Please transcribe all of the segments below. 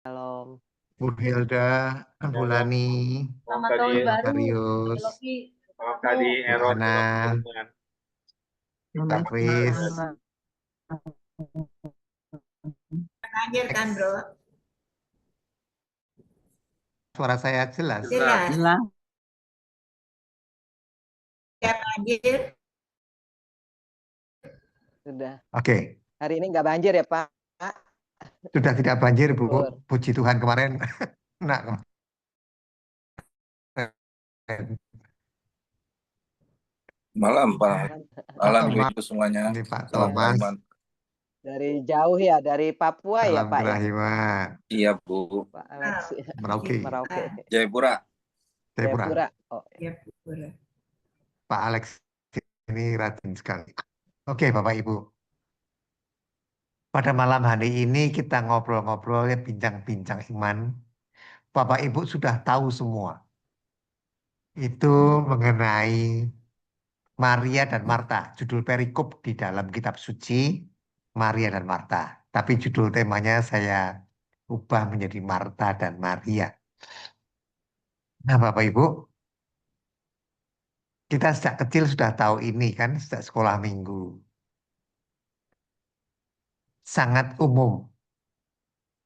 Shalom. Bu Hilda, Bu Lani, Selamat tahun baru. Darius, Selamat tadi, Bu Eros, Ana, Kak Kris. Banjir kan, Bro? Suara saya jelas. Jelas. Ya, banjir. Sudah. Oke, Hari ini nggak banjir ya, Pak? sudah tidak banjir, Bu. Syukur. Puji Tuhan kemarin. Nah, Malam Pak. Malam Ibu semuanya. ini Pak Salam Thomas. Rahman. Dari jauh ya, dari Papua ya, Salam Pak ya? kerahiman. Iya Bu. Pak Alex. Merauke. Merauke. Jayapura. Jayapura. Jayapura. Oh, Jayapura. Pak Alex ini rajin sekali. Oke, Bapak Ibu. Pada malam hari ini kita ngobrol-ngobrol ya, bincang-bincang iman. Bapak Ibu sudah tahu semua. Itu mengenai Maria dan Marta. Judul perikop di dalam kitab suci, Maria dan Marta. Tapi judul temanya saya ubah menjadi Marta dan Maria. Nah, Bapak Ibu, kita sejak kecil sudah tahu ini kan, sejak sekolah minggu. Sangat umum.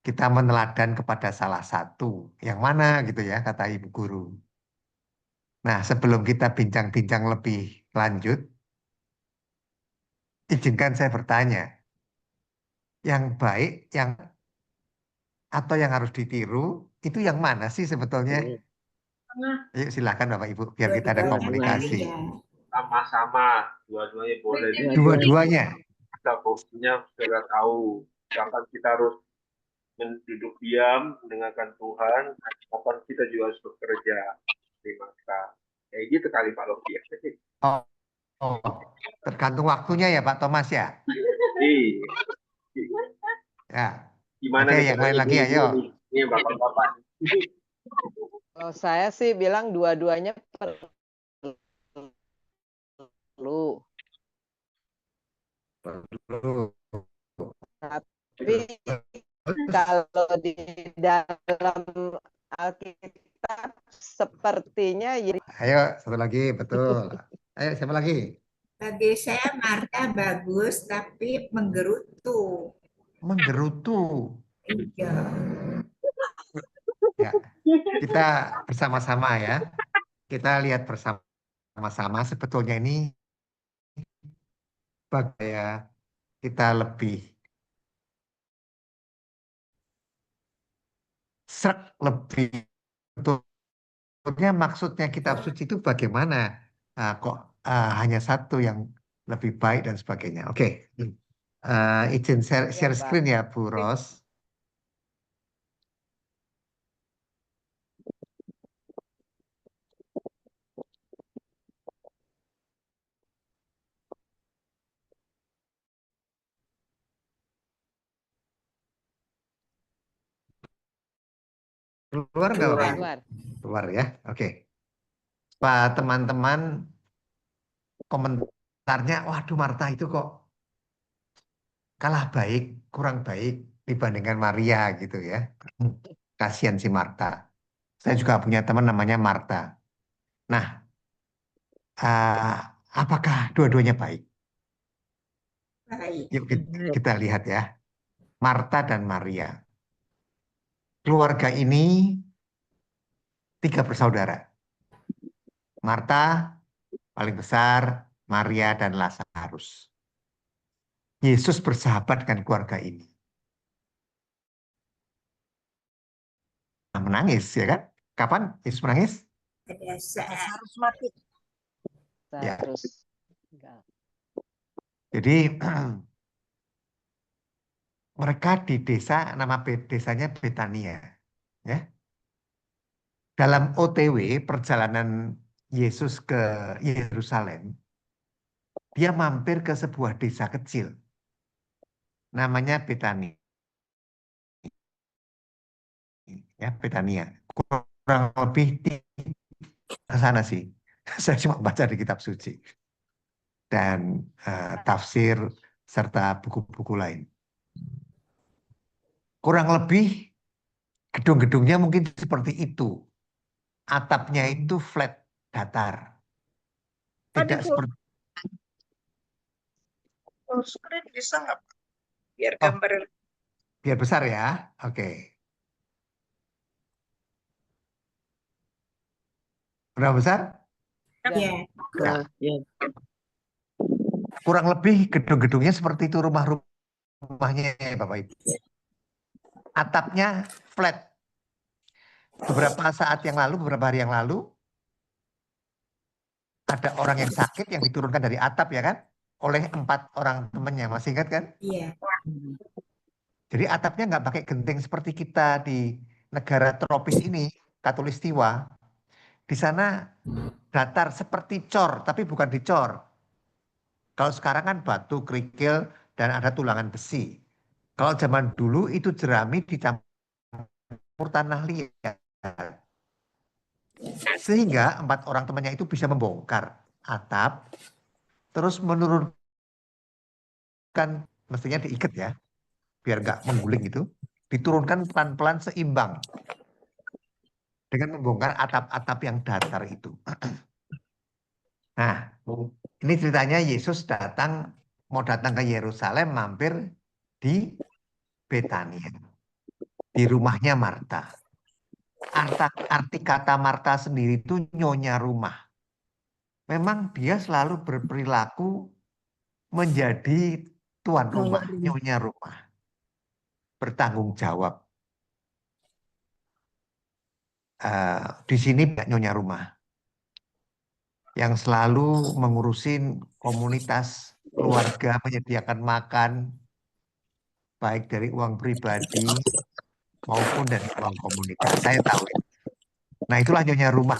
Kita meneladan kepada salah satu. Yang mana gitu ya, kata Ibu Guru. Nah, sebelum kita bincang-bincang lebih lanjut, izinkan saya bertanya. Yang baik, yang atau yang harus ditiru, itu yang mana sih sebetulnya? Ayo silakan Bapak Ibu, biar kita ada komunikasi. Sama-sama, dua-duanya boleh. Dua-duanya. Kita fungsinya sudah tahu. Kapan kita harus duduk diam, mendengarkan Tuhan, kapan kita juga harus bekerja. Terima kasih. Kayak gitu kali Pak Loki. Oh, tergantung waktunya ya Pak Thomas ya. Ya. Gimana Oke, nih, yang lain lagi ayo. Ini Bapak-bapak. kalau saya sih bilang dua-duanya perlu. Tapi kalau di dalam Alkitab sepertinya ya. Ayo, satu lagi, betul. Ayo, siapa lagi? Bagi saya Marta bagus, tapi menggerutu. Menggerutu. Iya. Ya, kita bersama-sama ya. Kita lihat bersama-sama sebetulnya ini bagaimana kita lebih lebih betulnya maksudnya kitab suci itu bagaimana? Kok hanya satu yang lebih baik dan sebagainya. Oke. Izin share screen ya Bu Ros. Keluar nggak Bapak Ibu? Keluar ya. Oke. Pak teman-teman komentarnya, waduh Marta itu kok kalah baik, kurang baik dibandingkan Maria gitu ya. Kasihan si Marta. Saya juga punya teman namanya Marta. Nah, apakah dua-duanya baik? Baik. Yuk kita lihat ya. Marta dan Maria. Keluarga ini 3 bersaudara. Marta paling besar, Maria dan Lazarus. Yesus bersahabat dengan keluarga ini. Menangis ya kan? Kapan Yesus menangis? Harus mati. Ya. Jadi mereka di desa, nama desanya Betania. Ya. Dalam OTW perjalanan Yesus ke Yerusalem, dia mampir ke sebuah desa kecil. Namanya Betania. Ya, Betania. Kurang lebih di sana sih. Saya cuma baca di kitab suci. Dan tafsir serta buku-buku lain. Kurang lebih Gedung-gedungnya mungkin seperti itu. Atapnya itu flat, datar. Tidak Aduh, seperti full screen bisa nggak, Pak? Biar oh, gambar. biar besar ya. Oke. Berapa besar? Ya, Nah, ya. kurang lebih gedung-gedungnya seperti itu rumahnya ya, Bapak Ibu. Atapnya flat. Beberapa hari yang lalu, ada orang yang sakit yang diturunkan dari atap ya kan, oleh 4 orang temannya, masih ingat kan? iya. Jadi atapnya nggak pakai genting seperti kita di negara tropis ini, Katulistiwa. Di sana datar seperti cor, tapi bukan dicor. Kalau sekarang kan batu, kerikil, dan ada tulangan besi. Kalau zaman dulu itu jerami dicampur tanah liat. Sehingga 4 orang temannya itu bisa membongkar atap, terus menurunkan, mestinya diikat ya, biar nggak mengguling itu, diturunkan pelan-pelan seimbang dengan membongkar atap-atap yang datar itu. Nah, ini ceritanya Yesus mau datang ke Yerusalem, mampir di Betania, di rumahnya Marta. Arti kata Marta sendiri itu nyonya rumah. Memang dia selalu berperilaku menjadi tuan rumah, nyonya rumah. Bertanggung jawab. Di sini banyak nyonya rumah yang selalu mengurusin komunitas, keluarga, menyediakan makan, baik dari uang pribadi maupun dari uang komunitas. Saya tahu itu. Nah, itulah nyonya rumah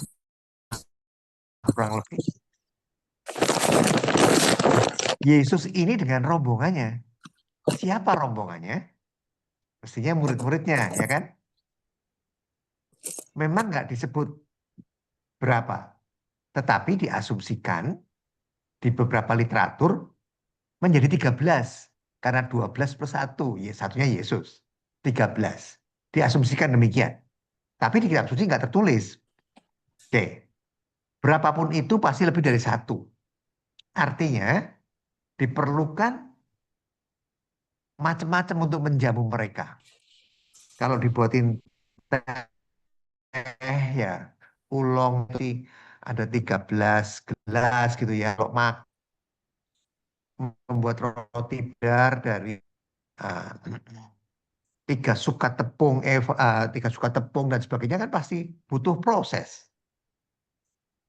kurang lebih. Yesus ini dengan rombongannya. Siapa rombongannya? Mestinya murid-muridnya, ya kan? Memang nggak disebut berapa, tetapi diasumsikan di beberapa literatur menjadi 13. Karena 12 plus 1, ya satunya Yesus. 13. Diasumsikan demikian. Tapi di kitab suci nggak tertulis. Oke. Berapapun itu pasti lebih dari 1. Artinya diperlukan macam-macam untuk menjamu mereka. Kalau dibuatin teh ya, ulong ada 13 gelas gitu ya. Kalau membuat roti dar dari 3 suka tepung dan sebagainya kan pasti butuh proses.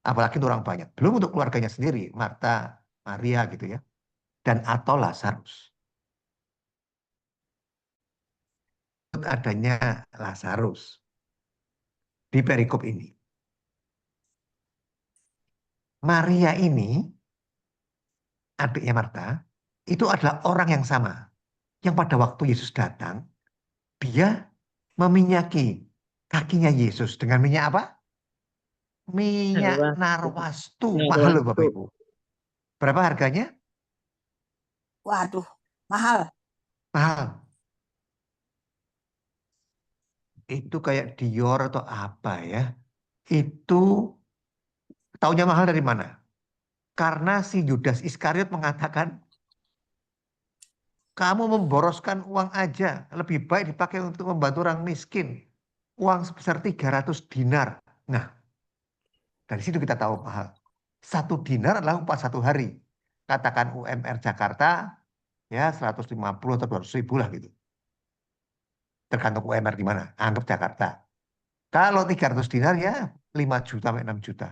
Apalagi untuk orang banyak. Belum untuk keluarganya sendiri, Marta, Maria gitu ya. Dan atau Lazarus. Adanya Lazarus di perikop ini. Maria ini, adiknya Marta, itu adalah orang yang sama. Yang pada waktu Yesus datang, dia meminyaki kakinya Yesus dengan minyak apa? Minyak narwastu. Mahal loh Bapak Ibu. Berapa harganya? Waduh, mahal. Mahal. Itu kayak Dior atau apa ya. Itu taunya mahal dari mana? Karena si Yudas Iskariot mengatakan, kamu memboroskan uang aja, lebih baik dipakai untuk membantu orang miskin. Uang sebesar 300 dinar. Nah, dari situ kita tahu mahal. 1 dinar adalah upah 1 hari. Katakan UMR Jakarta, ya 150 atau 200 ribu lah gitu. Tergantung UMR di mana. Anggap Jakarta. Kalau 300 dinar ya 5 juta sampai 6 juta.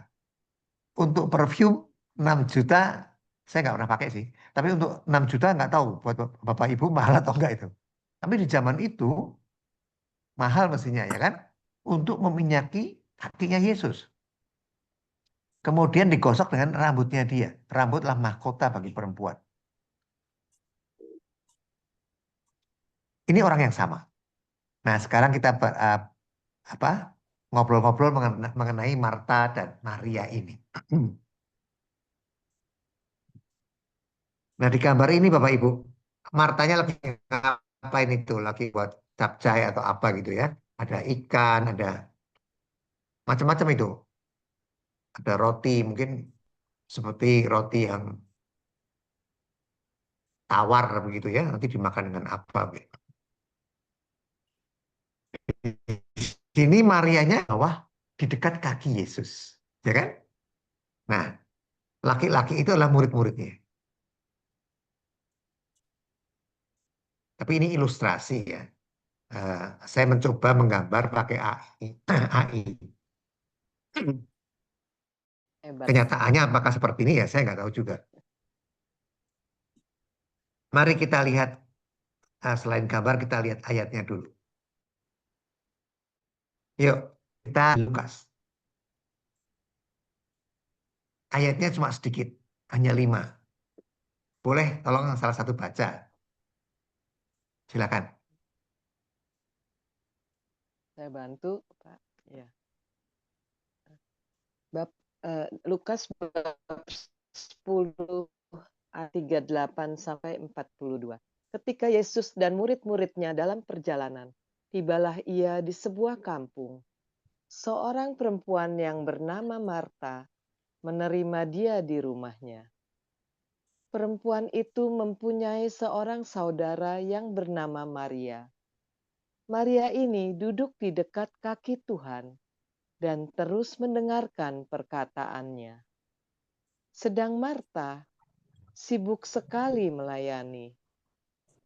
Untuk perfume 6 juta saya nggak pernah pakai sih. Tapi untuk 6 juta nggak tahu buat Bapak Ibu mahal atau enggak itu. Tapi di zaman itu mahal mestinya ya kan. Untuk meminyaki kakinya Yesus. Kemudian digosok dengan rambutnya dia. Rambutlah mahkota bagi perempuan. Ini orang yang sama. Nah sekarang kita ngobrol-ngobrol mengenai Marta dan Maria ini. Nah di gambar ini Bapak Ibu, Martanya lagi ngapain itu? Lagi buat capcay atau apa gitu ya. ada ikan, ada macam-macam itu. Ada roti, mungkin seperti roti yang tawar begitu ya, nanti dimakan dengan apa gitu. Di sini Marianya bawah di dekat kaki Yesus, ya kan? Nah, laki-laki itu adalah murid-muridnya. Tapi ini ilustrasi ya. Saya mencoba menggambar pakai AI. AI. Hebat. Kenyataannya apakah seperti ini ya, saya nggak tahu juga. Mari kita lihat, selain gambar, kita lihat ayatnya dulu. Yuk, kita Lukas. Ayatnya cuma sedikit, hanya 5. Boleh tolong salah satu baca. Silakan. Saya bantu, Pak. Ya. Lukas bab 10 ayat 38 sampai 42. Ketika Yesus dan murid-muridnya dalam perjalanan, tibalah ia di sebuah kampung. Seorang perempuan yang bernama Marta menerima dia di rumahnya. Perempuan itu mempunyai seorang saudara yang bernama Maria. Maria ini duduk di dekat kaki Tuhan dan terus mendengarkan perkataannya. Sedang Marta sibuk sekali melayani.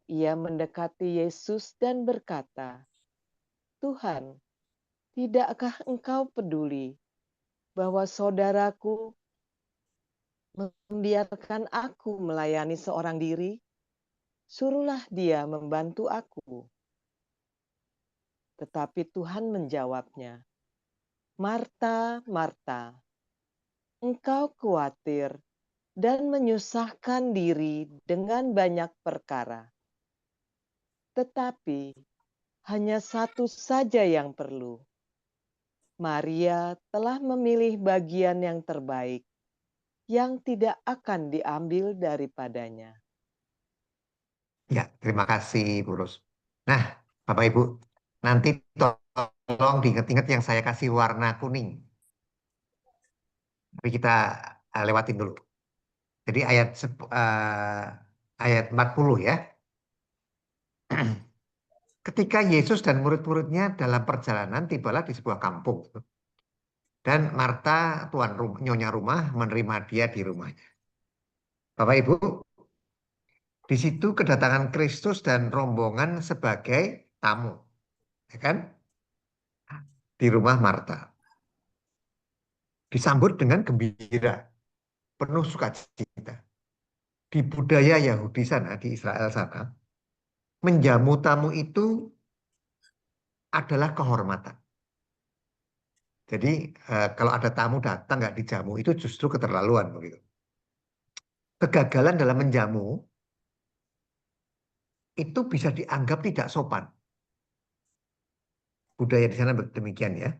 Ia mendekati Yesus dan berkata, "Tuhan, tidakkah Engkau peduli bahwa saudaraku membiarkan aku melayani seorang diri? Suruhlah dia membantu aku." Tetapi Tuhan menjawabnya, "Marta, Marta, engkau khawatir dan menyusahkan diri dengan banyak perkara. Tetapi hanya satu saja yang perlu. Maria telah memilih bagian yang terbaik, yang tidak akan diambil daripadanya." Ya, terima kasih, Bu Ros. Nah, Bapak Ibu, nanti tolong diingat-ingat yang saya kasih warna kuning. Tapi kita lewatin dulu. Jadi ayat 40 ya. Ketika Yesus dan murid-muridnya dalam perjalanan tibalah di sebuah kampung. Dan Marta, nyonya rumah, menerima dia di rumahnya. Bapak Ibu, di situ kedatangan Kristus dan rombongan sebagai tamu. Ya kan? Di rumah Marta. Disambut dengan gembira, penuh sukacita. Di budaya Yahudi sana, di Israel sana, menjamu tamu itu adalah kehormatan. Jadi kalau ada tamu datang nggak dijamu itu justru keterlaluan begitu. Kegagalan dalam menjamu itu bisa dianggap tidak sopan. Budaya di sana demikian ya.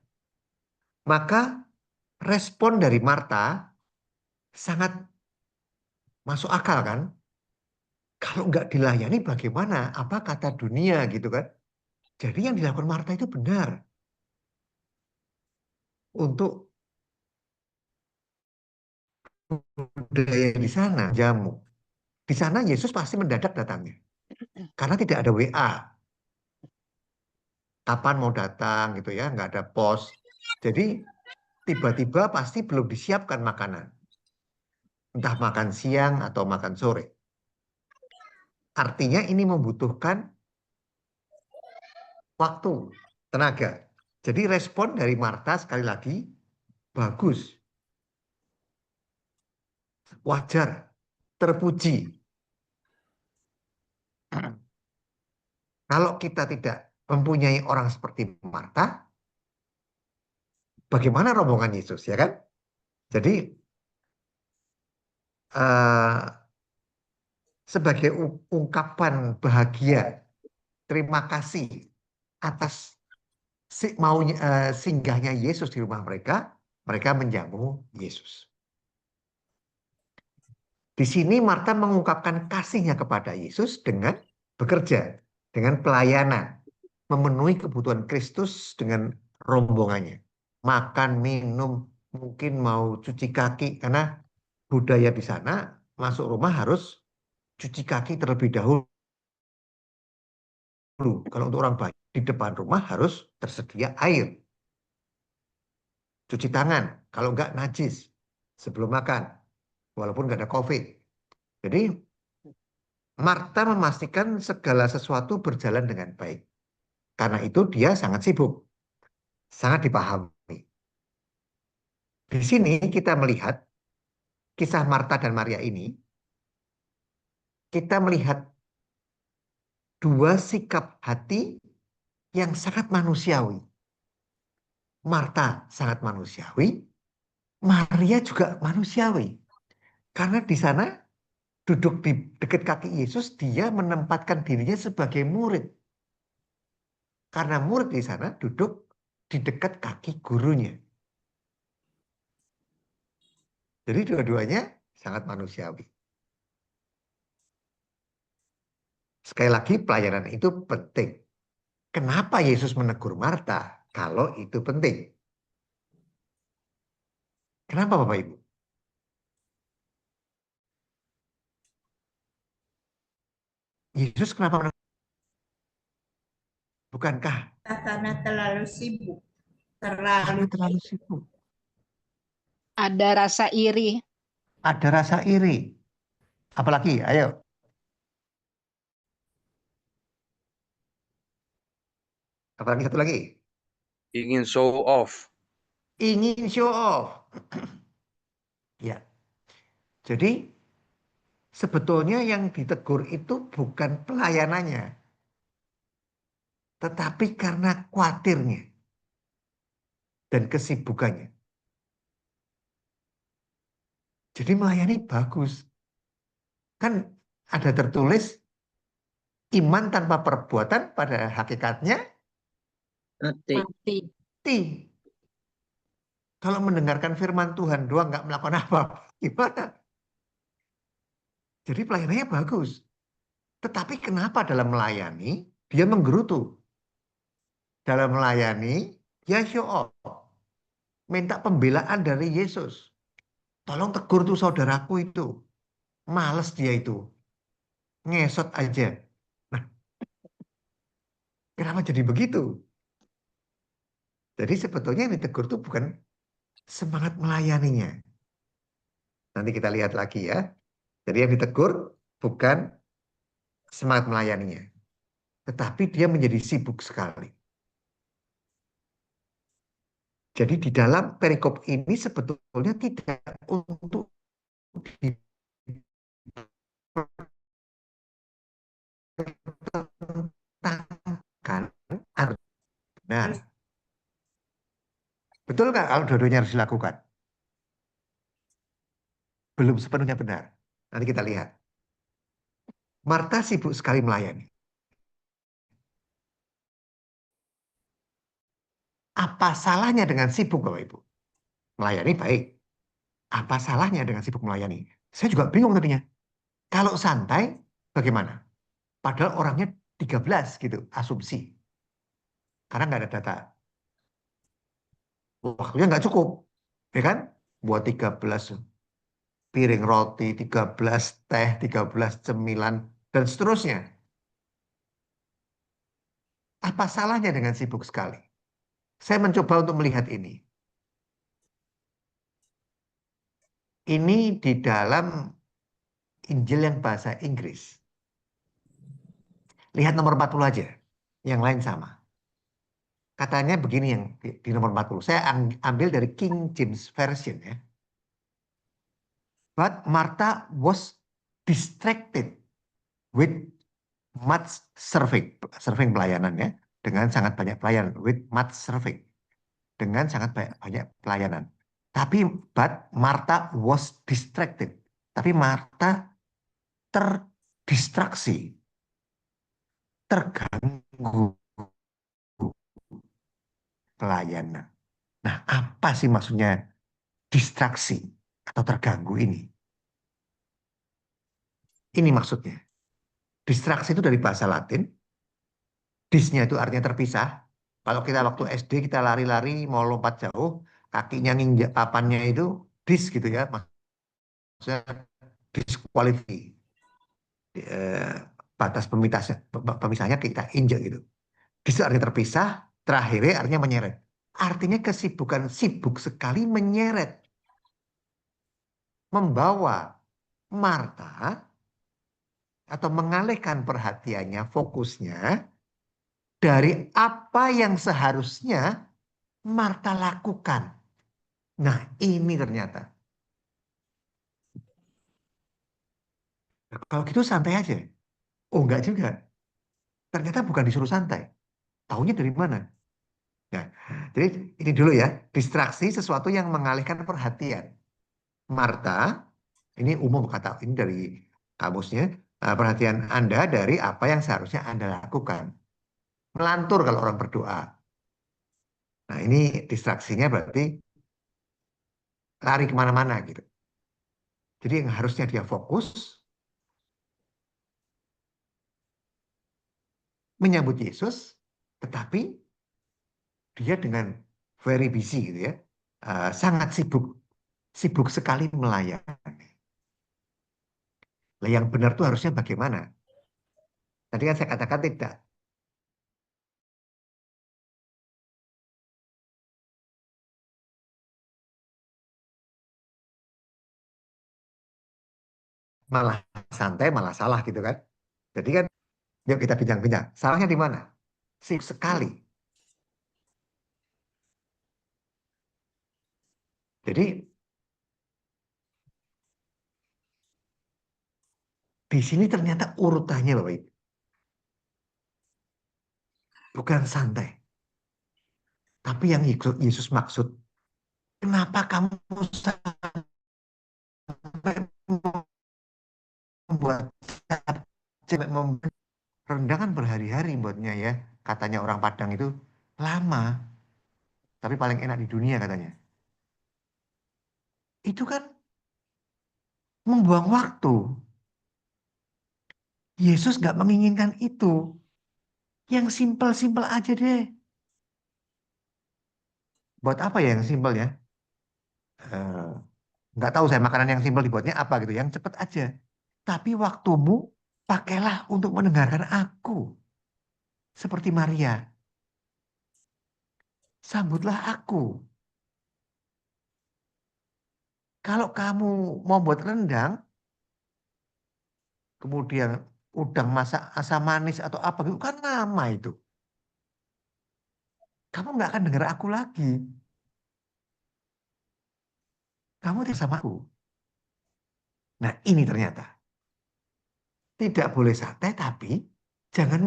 Maka respon dari Marta sangat masuk akal kan. Kalau nggak dilayani bagaimana? Apa kata dunia gitu kan? Jadi yang dilakukan Marta itu benar. Untuk budaya di sana, jamu. Di sana Yesus pasti mendadak datangnya. Karena tidak ada WA. Kapan mau datang gitu ya, nggak ada pos. Jadi tiba-tiba pasti belum disiapkan makanan. Entah makan siang atau makan sore. Artinya ini membutuhkan waktu, tenaga. Jadi respon dari Marta sekali lagi bagus. Wajar, terpuji. Kalau kita tidak mempunyai orang seperti Marta, bagaimana rombongan Yesus, ya kan? Jadi sebagai ungkapan bahagia, terima kasih atas singgahnya Yesus di rumah mereka, mereka menjamu Yesus. Di sini Marta mengungkapkan kasihnya kepada Yesus dengan bekerja, dengan pelayanan. memenuhi kebutuhan Kristus dengan rombongannya. Makan, minum, mungkin mau cuci kaki, karena budaya di sana masuk rumah harus cuci kaki terlebih dahulu. Kalau untuk orang banyak, di depan rumah harus tersedia air. Cuci tangan, kalau enggak najis sebelum makan, walaupun nggak ada COVID. Jadi Marta memastikan segala sesuatu berjalan dengan baik. Karena itu dia sangat sibuk, sangat dipahami. Di sini kita melihat kisah Marta dan Maria ini, kita melihat dua sikap hati yang sangat manusiawi. Marta sangat manusiawi, Maria juga manusiawi. Karena di sana duduk di dekat kaki Yesus, dia menempatkan dirinya sebagai murid. Karena murid di sana duduk di dekat kaki gurunya. Jadi dua-duanya sangat manusiawi. Sekali lagi pelayanan itu penting. Kenapa Yesus menegur Marta kalau itu penting? Kenapa Bapak Ibu? Yesus kenapa menegur? Bukankah Karena terlalu sibuk. karena Terlalu terlalu sibuk? Ada rasa iri. Ada rasa iri. Apalagi? Ayo. Apalagi satu lagi? Ingin show off. Ingin show off. Ya. Jadi sebetulnya yang ditegur itu bukan pelayanannya, tetapi karena khawatirnya dan kesibukannya. Jadi melayani bagus. Kan ada tertulis iman tanpa perbuatan pada hakikatnya Mati. mati. Kalau mendengarkan firman Tuhan doang nggak melakukan apa, gimana? Jadi pelayanannya bagus. Tetapi kenapa dalam melayani dia menggerutu? Dalam melayani dia show off. Minta pembelaan dari Yesus. Tolong tegur tuh saudaraku itu. Males dia itu. Ngesot aja. Nah, kenapa jadi begitu? Jadi sebetulnya yang ditegur itu bukan semangat melayaninya. Nanti kita lihat lagi ya. Jadi yang ditegur bukan semangat melayaninya. Tetapi dia menjadi sibuk sekali. Jadi di dalam perikop ini sebetulnya tidak untuk ditentangkan. Nah, betul nggak kalau dua-duanya harus dilakukan? Belum sepenuhnya benar. Nanti kita lihat. Marta sibuk sekali melayani. Apa salahnya dengan sibuk, Bapak Ibu? Melayani baik. Apa salahnya dengan sibuk melayani? Saya juga bingung tadinya. Kalau santai, bagaimana? Padahal orangnya 13 gitu, asumsi. Karena nggak ada data. Waktunya nggak cukup. Ya kan? Buat 13 piring roti, 13 teh, 13 cemilan, dan seterusnya. Apa salahnya dengan sibuk sekali? Saya mencoba untuk melihat ini. Ini di dalam Injil yang bahasa Inggris. Lihat nomor 40 aja. Yang lain sama. Katanya begini yang di nomor 40. Saya ambil dari King James Version ya. But Martha was distracted with much serving. Serving pelayanan ya. Dengan sangat banyak pelayanan. With much serving. Dengan sangat banyak pelayanan. Tapi but Martha was distracted. Tapi Martha terdistraksi. Terganggu pelayanan. Nah, apa sih maksudnya distraksi atau terganggu ini? Ini maksudnya. Distraksi itu dari bahasa Latin, Disnya itu artinya terpisah. Kalau kita waktu SD kita lari-lari mau lompat jauh, kakinya nginjak papannya itu dis gitu ya, maksudnya disqualify. Eh, Batas pemisahnya kita injek gitu. Dis artinya terpisah, terakhirnya artinya menyeret. Artinya kesibukan sibuk sekali menyeret, membawa Marta atau mengalihkan perhatiannya, fokusnya dari apa yang seharusnya Marta lakukan. Nah, ini ternyata. Nah, kalau gitu santai aja. Oh, enggak juga. Ternyata bukan disuruh santai. Taunya dari mana? Nah, jadi ini dulu ya. Distraksi sesuatu yang mengalihkan perhatian. Marta, ini umum kata, ini dari kamusnya. Perhatian Anda dari apa yang seharusnya Anda lakukan. Melantur kalau orang berdoa. Nah, ini distraksinya berarti lari kemana-mana gitu. Jadi yang harusnya dia fokus menyambut Yesus, tetapi dia dengan very busy gitu ya, sangat sibuk, sibuk sekali melayani. Nah, yang benar tuh harusnya bagaimana? Tadi kan saya katakan tidak malah santai, malah salah gitu kan. Jadi kan, yuk kita bincang-bincang. Salahnya di mana? Sibuk sekali. Jadi di sini ternyata urutannya Bapak Ibu. Bukan santai. Tapi yang Yesus maksud, kenapa kamu sampai membuat cewek rendang kan berhari-hari buatnya ya. Katanya orang Padang itu lama, tapi paling enak di dunia katanya. Itu kan membuang waktu. Yesus nggak menginginkan itu. Yang simpel-simpel aja deh. Buat apa ya yang simpel ya? Eh, nggak tahu saya makanan yang simpel dibuatnya apa gitu. Yang cepet aja. Tapi waktumu pakailah untuk mendengarkan aku. Seperti Maria. Sambutlah aku. Kalau kamu mau buat rendang, kemudian udang masak asam manis atau apa gitu, kan lama itu. Kamu nggak akan dengar aku lagi. Kamu tidak sama aku. Nah ini ternyata. Tidak boleh santai, tapi jangan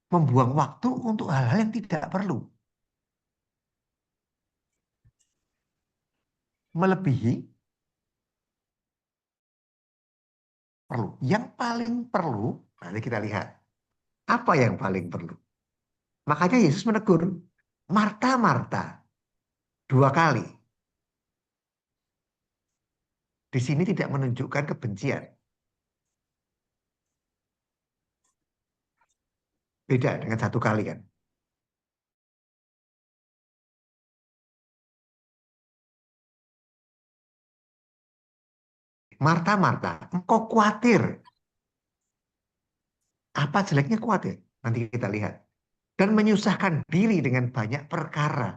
membuang waktu untuk hal-hal yang tidak perlu. Melebihi perlu. Yang paling perlu, nanti kita lihat. Apa yang paling perlu? Makanya Yesus menegur, Marta, Marta, 2 kali. Di sini tidak menunjukkan kebencian. Beda dengan 1 kali kan. Marta, Marta, engkau khawatir. Apa jeleknya khawatir? Nanti kita lihat. Dan menyusahkan diri dengan banyak perkara.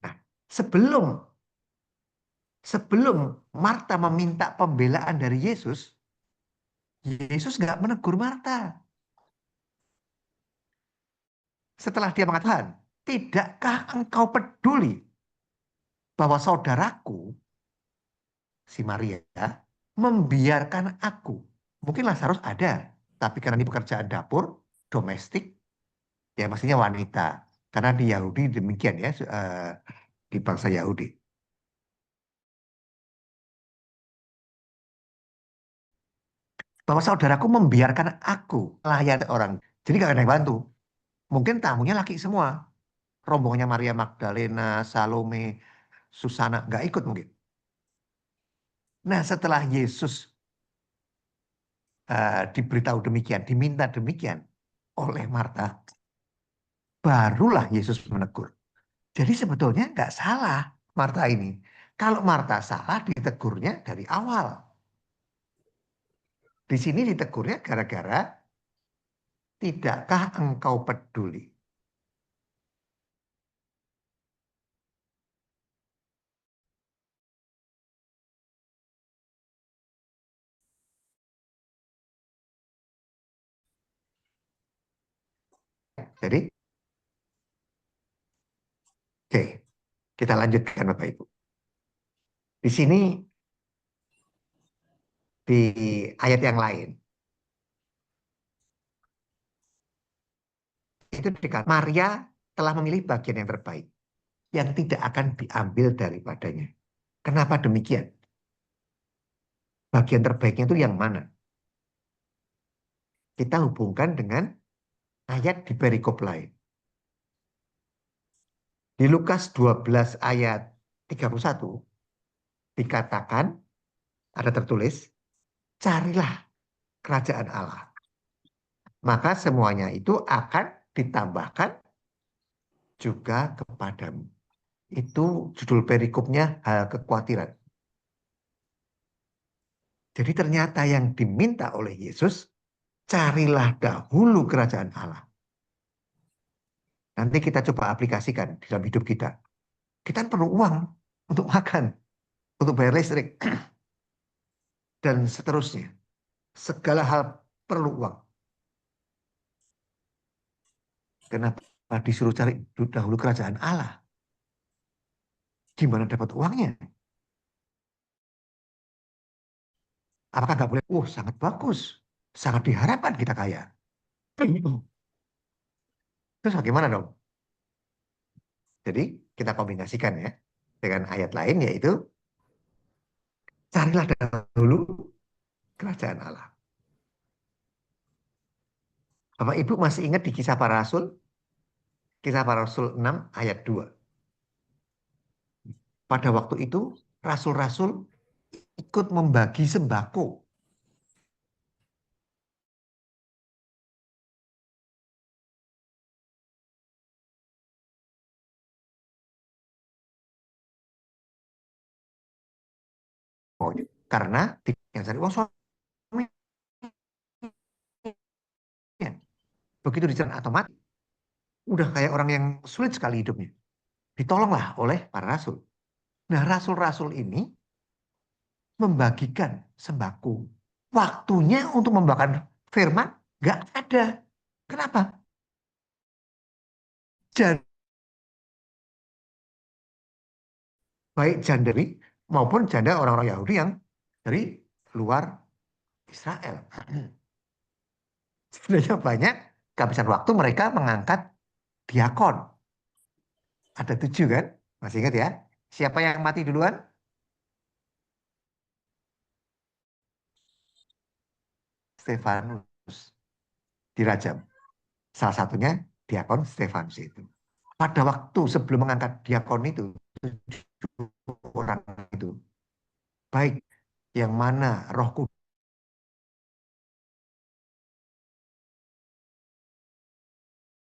Nah, sebelum Marta meminta pembelaan dari Yesus, Yesus nggak menegur Marta. Setelah dia mengatakan, tidakkah engkau peduli bahwa saudaraku, si Maria, membiarkan aku. Mungkin Lazarus ada, tapi karena ini pekerjaan dapur, domestik, ya maksudnya wanita. Karena di Yahudi demikian ya, di bangsa Yahudi. Bahwa saudaraku membiarkan aku melayani orang. Jadi gak ada yang bantu. Mungkin tamunya laki semua. Rombongannya Maria Magdalena, Salome, Susana, gak ikut mungkin. Nah setelah Yesus diberitahu demikian, diminta demikian oleh Marta, barulah Yesus menegur. Jadi sebetulnya nggak salah Marta ini. Kalau Marta salah, ditegurnya dari awal. Di sini ditegurnya gara-gara tidakkah engkau peduli? Jadi, oke, kita lanjutkan Bapak Ibu. Di sini, di ayat yang lain, itu dikatakan Maria telah memilih bagian yang terbaik, yang tidak akan diambil daripadanya. Kenapa demikian? Bagian terbaiknya itu yang mana? Kita hubungkan dengan ayat di perikop lain. Di Lukas 12 ayat 31 dikatakan, ada tertulis, carilah kerajaan Allah. Maka semuanya itu akan ditambahkan juga kepadamu. Itu judul perikopnya, hal kekhawatiran. Jadi ternyata yang diminta oleh Yesus, carilah dahulu kerajaan Allah. Nanti kita coba aplikasikan di dalam hidup kita. Kita perlu uang untuk makan, untuk bayar listrik, dan seterusnya. Segala hal perlu uang. Kenapa disuruh cari dahulu kerajaan Allah? Gimana dapat uangnya? Apakah nggak boleh? Sangat bagus. Sangat diharapkan kita kaya. Terus bagaimana dong? Jadi kita kombinasikan ya dengan ayat lain, yaitu carilah dahulu kerajaan Allah. Bapak Ibu masih ingat di Kisah Para Rasul? Kisah Para Rasul 6 ayat 2. Pada waktu itu rasul-rasul ikut membagi sembako. Karena yang cari uang suami. Begitu dijalan otomatis, udah kayak orang yang sulit sekali hidupnya. Ditolonglah oleh para rasul. Nah, rasul-rasul ini membagikan sembako. Waktunya untuk membagikan firman nggak ada. Kenapa? Baik jandari maupun janda orang-orang Yahudi yang dari luar Israel. Sebenarnya banyak kehabisan waktu mereka mengangkat diakon. Ada 7 kan? Masih ingat ya? Siapa yang mati duluan? Stefanus dirajam. Salah satunya diakon Stefanus itu. Pada waktu sebelum mengangkat diakon itu, 7 orang itu, baik yang mana Roh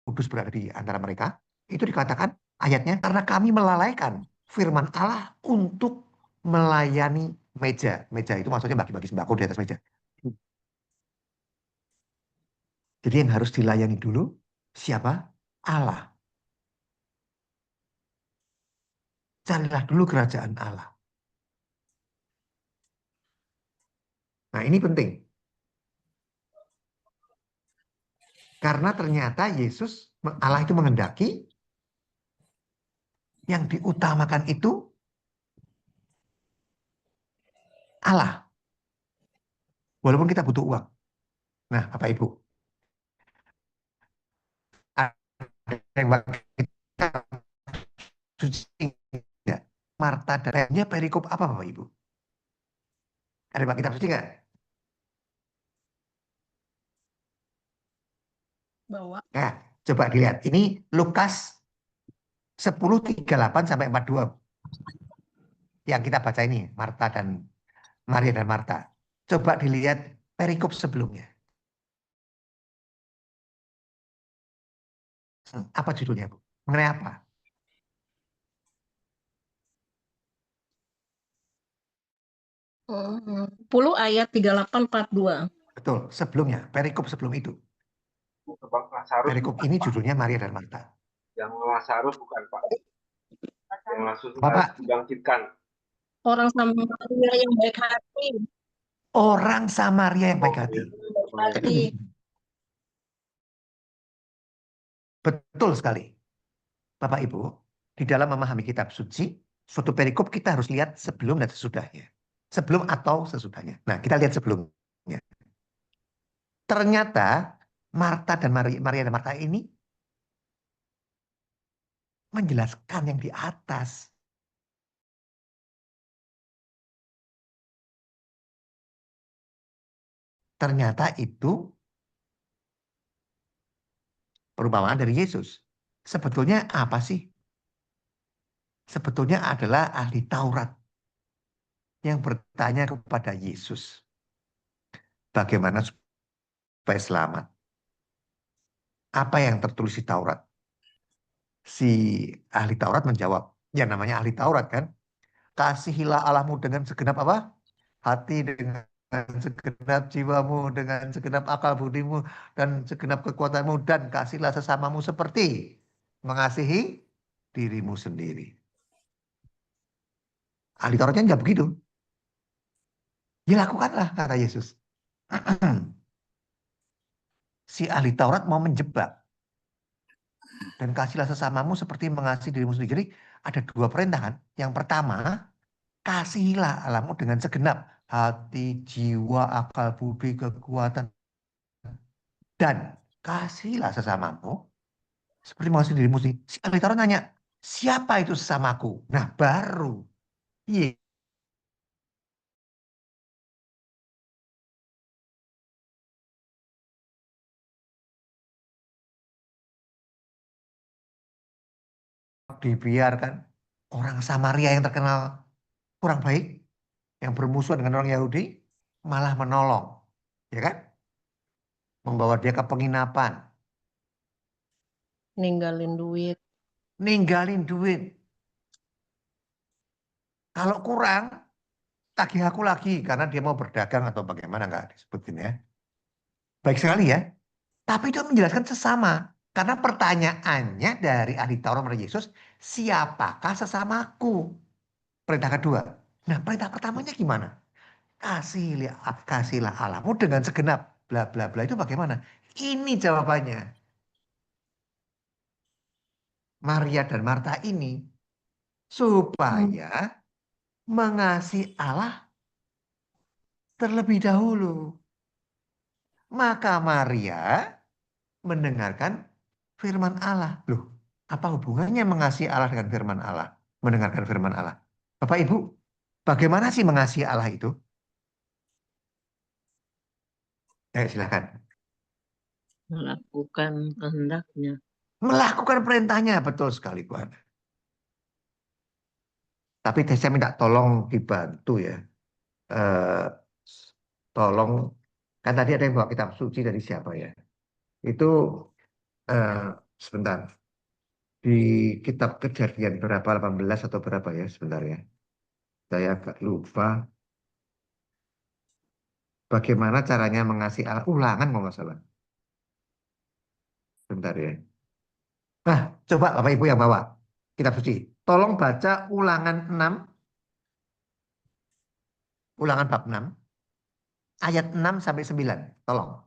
Kudus berada di antara mereka, itu dikatakan ayatnya, karena kami melalaikan firman Allah untuk melayani meja. Meja itu maksudnya bagi-bagi sembako di atas meja. Jadi yang harus dilayani dulu siapa? Allah. Carilah dulu kerajaan Allah. Nah, ini penting. Karena ternyata Yesus, Allah itu menghendaki yang diutamakan itu Allah. Walaupun kita butuh uang. Nah, Bapak Ibu, yang Marta dan perikop apa Bapak Ibu? Ada Bapak kitab suci nggak? Bawa. Nah, coba dilihat. Ini Lukas 10:38 sampai 42. Yang kita baca ini, Marta dan Maria dan Marta. Coba dilihat perikop sebelumnya. Apa judulnya, Bu? Mengenai apa? Hmm, 10 ayat 38-42. Betul, sebelumnya, perikop sebelum itu. Lazarus Perikop bukan, ini Pak. judulnya Maria dan Marta. Yang Lazarus bukan, Pak. Yang Lazarus Bapak, dibangkitkan. Orang Samaria yang baik hati. orang Samaria yang baik hati. Baik hati. Betul sekali. Bapak Ibu, di dalam memahami kitab suci, suatu perikop kita harus lihat sebelum dan sesudahnya. Sebelum atau sesudahnya. Nah, kita lihat sebelumnya. Ternyata Marta dan Maria dan Marta ini menjelaskan yang di atas. Ternyata itu perumpamaan dari Yesus. Sebetulnya apa sih? Sebetulnya adalah ahli Taurat yang bertanya kepada Yesus. Bagaimana supaya selamat? Apa yang tertulis di Taurat? Si ahli Taurat menjawab. Ya namanya ahli Taurat kan. Kasihilah Allahmu dengan segenap apa? Hati, dengan segenap jiwamu, dengan segenap akal budimu, dan segenap kekuatanmu. Dan kasihlah sesamamu seperti mengasihi dirimu sendiri. Ahli Tauratnya nggak begitu. Ya lakukanlah, kata Yesus. Si ahli Taurat mau menjebak. Dan kasihlah sesamamu seperti mengasihi dirimu sendiri. Jadi ada dua perintah kan. Yang pertama, kasihilah Allahmu dengan segenap hati, jiwa, akal budi, kekuatan. Dan kasihlah sesamamu seperti mengasihi dirimu sendiri. Si ahli Taurat nanya, siapa itu sesamaku? Nah baru dibiarkan orang Samaria yang terkenal kurang baik, yang bermusuhan dengan orang Yahudi, malah menolong, ya kan? Membawa dia ke penginapan, Ninggalin duit. ninggalin duit. Kalau kurang, tagih aku lagi karena dia mau berdagang atau bagaimana nggak disebutin ya. Baik sekali ya. Tapi itu menjelaskan sesama. Karena pertanyaannya dari ahli Taurat kepada Yesus, siapakah sesamaku? Perintah kedua. Nah, perintah pertamanya gimana? Kasihlah Allahmu dengan segenap. Bla bla bla itu bagaimana? Ini jawabannya. Maria dan Marta ini supaya mengasihi Allah terlebih dahulu. Maka Maria mendengarkan firman Allah. Loh, apa hubungannya mengasihi Allah dengan firman Allah? Mendengarkan firman Allah. Bapak Ibu, bagaimana sih mengasihi Allah itu? Silakan. Melakukan kehendaknya. Melakukan perintahnya, betul sekali Bu Ana. Tapi saya minta tolong dibantu ya. Tolong, kan tadi ada yang bawa kitab suci dari siapa ya? Itu sebentar. Di kitab Kejadian berapa 18 atau berapa ya sebentar ya. Saya agak lupa. Bagaimana caranya mengasihi Allah? Ulangan kalau nggak salah. Sebentar ya. Nah, coba Bapak Ibu yang bawa kitab suci. Tolong baca ulangan 6. Ulangan bab 6. Ayat 6 sampai 9. Tolong.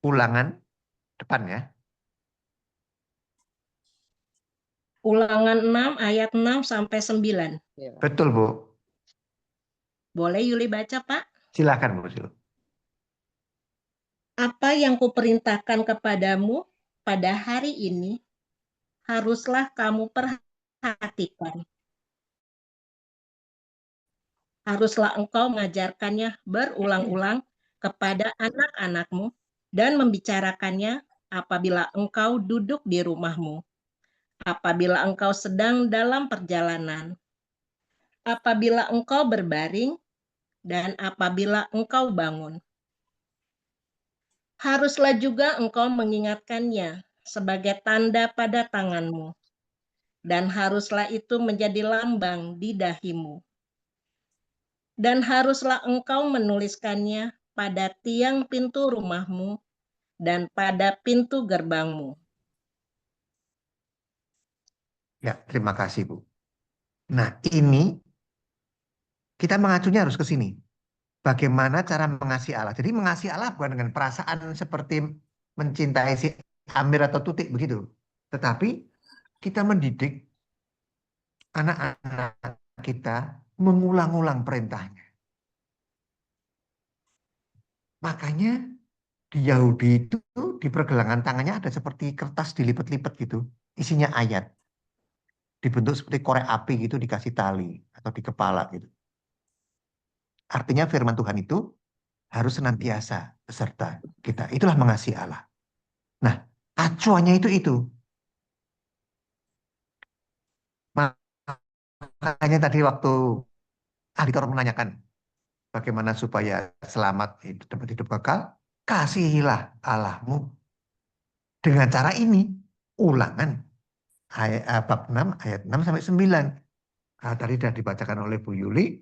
Ulangan depan ya. Ulangan 6 ayat 6 sampai 9. Ya. Betul Bu. Boleh Yuli baca, Pak? Silakan Bu Sil. Apa yang kuperintahkan kepadamu pada hari ini haruslah kamu perhatikan. Haruslah engkau mengajarkannya berulang-ulang kepada anak-anakmu dan membicarakannya apabila engkau duduk di rumahmu, apabila engkau sedang dalam perjalanan, apabila engkau berbaring dan apabila engkau bangun. Haruslah juga engkau mengingatkannya sebagai tanda pada tanganmu, dan haruslah itu menjadi lambang di dahimu. Dan haruslah engkau menuliskannya pada tiang pintu rumahmu dan pada pintu gerbangmu. Ya, terima kasih, Bu. Nah, ini kita mengacunya harus ke sini. Bagaimana cara mengasihi Allah? Jadi mengasihi Allah bukan dengan perasaan seperti mencintai si Amir atau Tutik begitu. Tetapi kita mendidik anak-anak kita mengulang-ulang perintahnya. Makanya di Yahudi itu di pergelangan tangannya ada seperti kertas dilipat-lipat gitu. Isinya ayat. Dibentuk seperti korek api gitu dikasih tali atau di kepala gitu. Artinya firman Tuhan itu harus senantiasa beserta kita. Itulah mengasihi Allah. Nah, acuannya itu. Makanya tadi waktu ahli Taurat menanyakan bagaimana supaya selamat dapat hidup kekal, kasihilah Allahmu dengan cara ini. Ulangan bab 6 ayat 6 sampai 9. Tadi sudah dibacakan oleh Bu Yuli.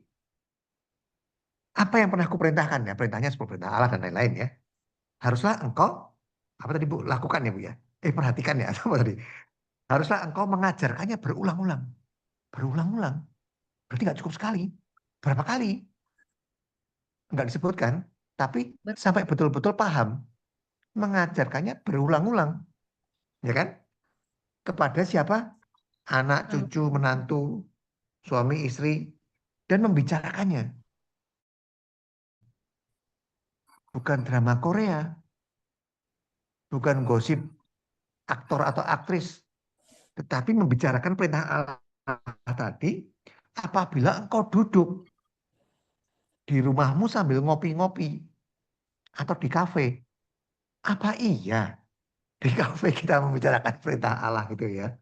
Apa yang pernah aku perintahkan ya? Perintahnya seperti perintah Allah dan lain-lain ya. Haruslah engkau apa tadi Bu lakukan ya Bu ya. Perhatikan ya apa tadi. Haruslah engkau mengajarkannya berulang-ulang. Berulang-ulang. Berarti nggak cukup sekali. Berapa kali? Nggak disebutkan. Tapi sampai betul-betul paham. Mengajarkannya berulang-ulang. Ya kan? Kepada siapa? Anak, cucu, menantu, suami, istri. Dan membicarakannya. Bukan drama Korea. Bukan gosip aktor atau aktris. Tetapi membicarakan perintah Allah tadi. Apabila engkau duduk di rumahmu sambil ngopi-ngopi. Atau di kafe. Apa iya di kafe kita membicarakan perintah Allah gitu ya?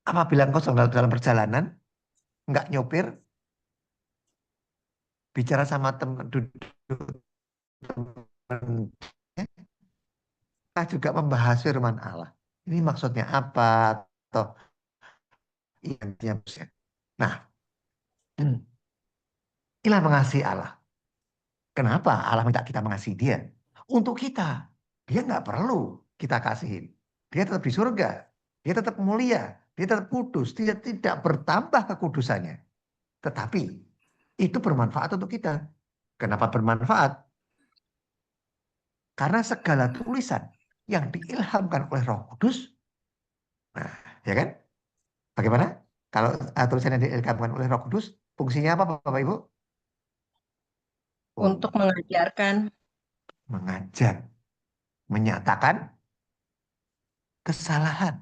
Apabila engkau dalam perjalanan, nggak nyopir, bicara sama teman duduk, teman, kita juga membahas firman Allah. Ini maksudnya apa? Atau iya, nah, inilah mengasihi Allah. Kenapa Allah minta kita mengasihi Dia? Untuk kita. Dia nggak perlu kita kasihin. Dia tetap di surga. Dia tetap mulia. Dia tetap kudus. Dia tidak bertambah kekudusannya. Tetapi itu bermanfaat untuk kita. Kenapa bermanfaat? Karena segala tulisan yang diilhamkan oleh Roh Kudus, nah, ya kan? Bagaimana? Kalau tulisan yang diilhamkan oleh Roh Kudus, fungsinya apa, Bapak Ibu? Untuk mengajarkan, mengajar, menyatakan kesalahan,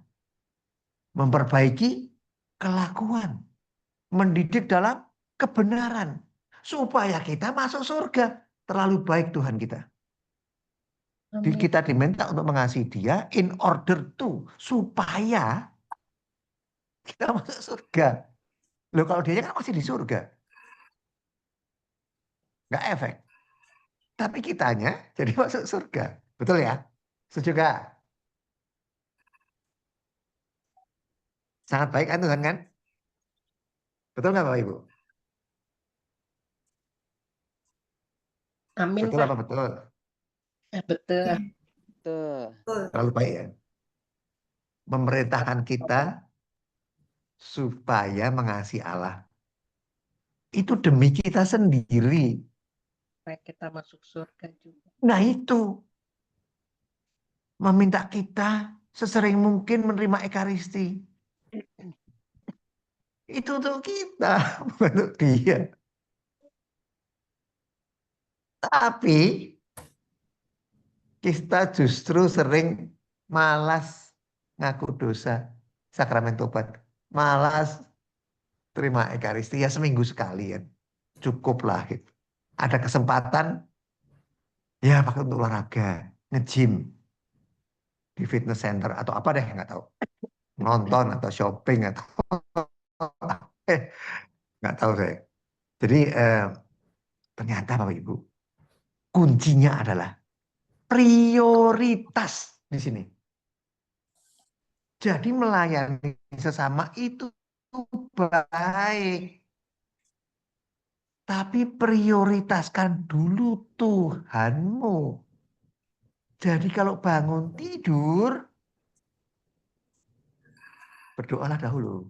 memperbaiki kelakuan, mendidik dalam kebenaran, supaya kita masuk surga. Terlalu baik Tuhan kita. Kita diminta untuk mengasihi Dia in order to, supaya kita masuk surga. Loh kalau dia kan masih di surga. Nggak efek. Tapi kitanya jadi masuk surga. Betul ya? Setuju gak? Sangat baik kan Tuhan kan? Betul nggak Bapak Ibu? amin Betul Pak. apa betul? Betul. Betul. Terlalu baik ya. Memerintahkan kita supaya mengasihi Allah. Itu demi kita sendiri. Supaya kita masuk surga juga. Nah itu. Meminta kita sesering mungkin menerima Ekaristi. Itu untuk kita, bukan untuk dia. Tapi kita justru sering malas ngaku dosa sakramen tobat. Malas terima Ekaristi ya seminggu sekali ya. Cukuplah gitu. Ada kesempatan ya pakai untuk olahraga, nge-gym di fitness center atau apa deh nggak tahu. Nonton atau shopping atau Nggak tahu saya. Jadi ternyata Bapak Ibu, kuncinya adalah prioritas di sini. Jadi melayani sesama itu baik. Tapi prioritaskan dulu Tuhanmu. Jadi kalau bangun tidur, berdoalah dahulu.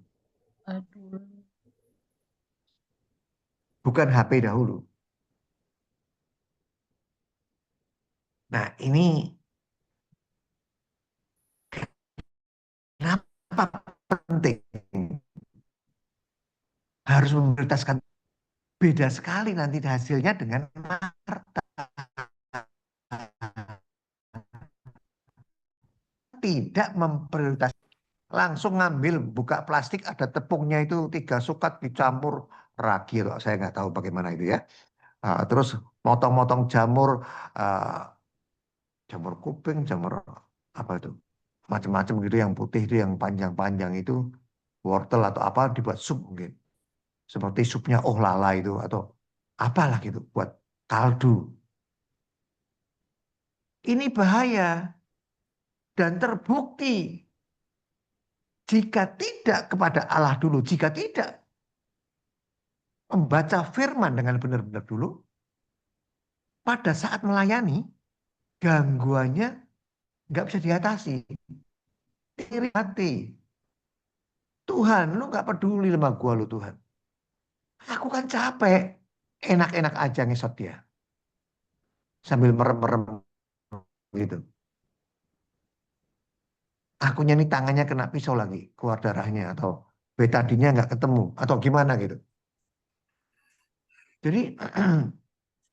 Aduh. Bukan HP dahulu. Nah ini kenapa penting? Harus memprioritaskan. Beda sekali nanti hasilnya dengan Marta. Tidak memprioritaskan. Langsung ngambil, buka plastik, ada tepungnya itu 3 sukat dicampur ragi. Saya nggak tahu bagaimana itu ya. Terus motong-motong jamur, jamur kuping, jamur apa itu, macam-macam gitu, yang putih itu, yang panjang-panjang itu, wortel atau apa, dibuat sup mungkin. Seperti supnya oh lala itu, atau apalah gitu, buat kaldu. Ini bahaya dan terbukti jika tidak kepada Allah dulu, jika tidak membaca firman dengan benar-benar dulu, pada saat melayani, gangguannya nggak bisa diatasi. Iri hati. Tuhan, lu nggak peduli sama gua lu Tuhan. Aku kan capek. Enak-enak aja ngesot dia. Sambil merem-merem gitu. Akunya nih tangannya kena pisau lagi. Keluar darahnya. Atau betadinnya nggak ketemu. Atau gimana gitu. Jadi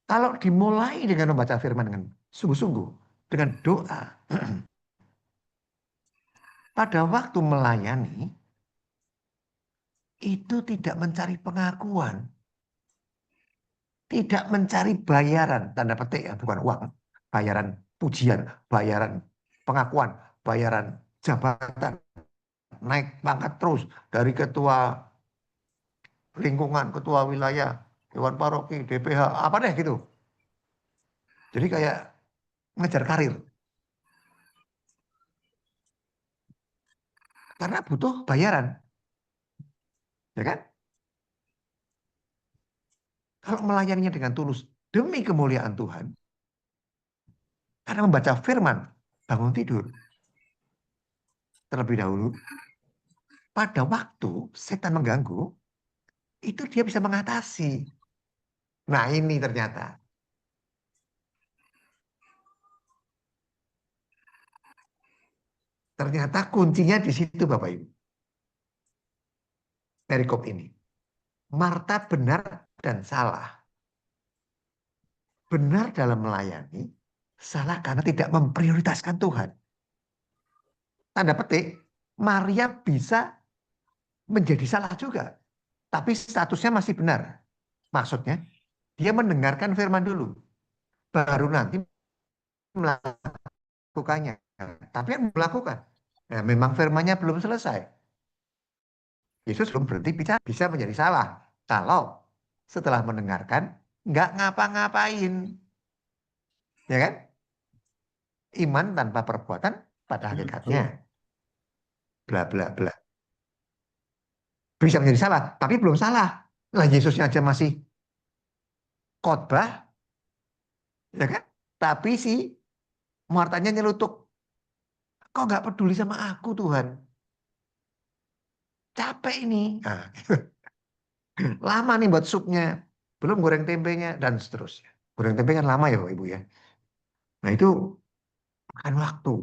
kalau dimulai dengan membaca firman dengan sungguh-sungguh. Dengan doa. Pada waktu melayani. Itu tidak mencari pengakuan. Tidak mencari bayaran. Tanda petik ya, bukan uang. Bayaran pujian. Bayaran pengakuan. Bayaran jabatan. Naik pangkat terus. Dari ketua lingkungan, ketua wilayah, dewan paroki, DPH, apa deh gitu. Jadi kayak ngejar karir. Karena butuh bayaran. Ya kan? Kalau melayaninya dengan tulus demi kemuliaan Tuhan, karena membaca firman, bangun tidur, terlebih dahulu, pada waktu setan mengganggu, itu dia bisa mengatasi. Nah ini ternyata. Ternyata kuncinya di situ Bapak Ibu. Perikop ini. Marta benar dan salah. Benar dalam melayani, salah karena tidak memprioritaskan Tuhan. Tanda petik, Maria bisa menjadi salah juga. Tapi statusnya masih benar. Maksudnya, dia mendengarkan firman dulu. Baru nanti melakukannya. Tapi yang melakukan. Nah, memang firmannya belum selesai. Yesus belum berhenti bisa menjadi salah. Kalau setelah mendengarkan, nggak ngapa-ngapain. Ya kan? Iman tanpa perbuatan pada hakikatnya. Bla bla bla. Bisa menjadi salah, tapi belum salah. Lah Yesusnya aja masih khotbah, ya kan? Tapi si Martanya nyelutuk. Kok nggak peduli sama aku Tuhan? Capek ini. Nah, lama nih buat supnya. Belum goreng tempenya dan seterusnya. Goreng tempe kan lama ya Bapak Ibu ya. Nah itu makan waktu.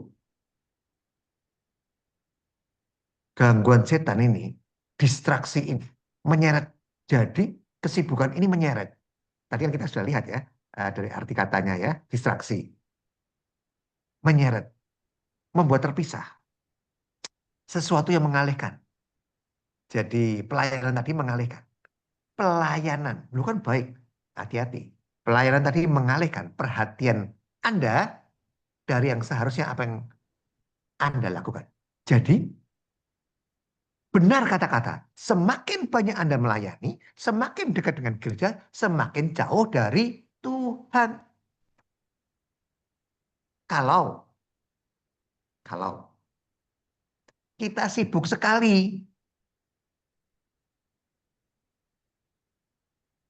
Gangguan setan ini, distraksi ini, menyeret. Jadi kesibukan ini menyeret. Tadi kan kita sudah lihat ya, dari arti katanya ya, distraksi. Menyeret, membuat terpisah. Sesuatu yang mengalihkan. Jadi pelayanan tadi mengalihkan. Pelayanan, lu kan baik, hati-hati. Pelayanan tadi mengalihkan perhatian Anda dari yang seharusnya apa yang Anda lakukan. Jadi Benar kata-kata, semakin banyak Anda melayani, semakin dekat dengan gereja, semakin jauh dari Tuhan. Kalau kita sibuk sekali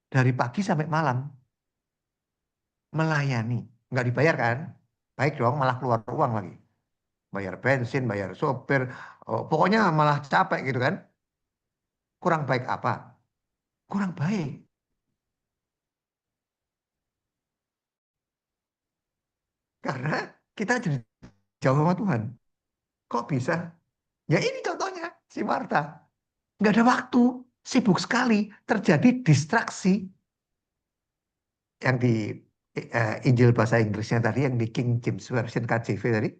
dari pagi sampai malam melayani, nggak dibayar kan? Baik dong, malah keluar uang lagi. Bayar bensin, bayar sopir, pokoknya malah capek gitu kan? Kurang baik apa? Kurang baik. Karena kita jadi jauh sama Tuhan. Kok bisa? Ya ini contohnya, si Marta. Nggak ada waktu, sibuk sekali, terjadi distraksi. Yang di Injil bahasa Inggrisnya tadi, yang di King James Version KJV tadi.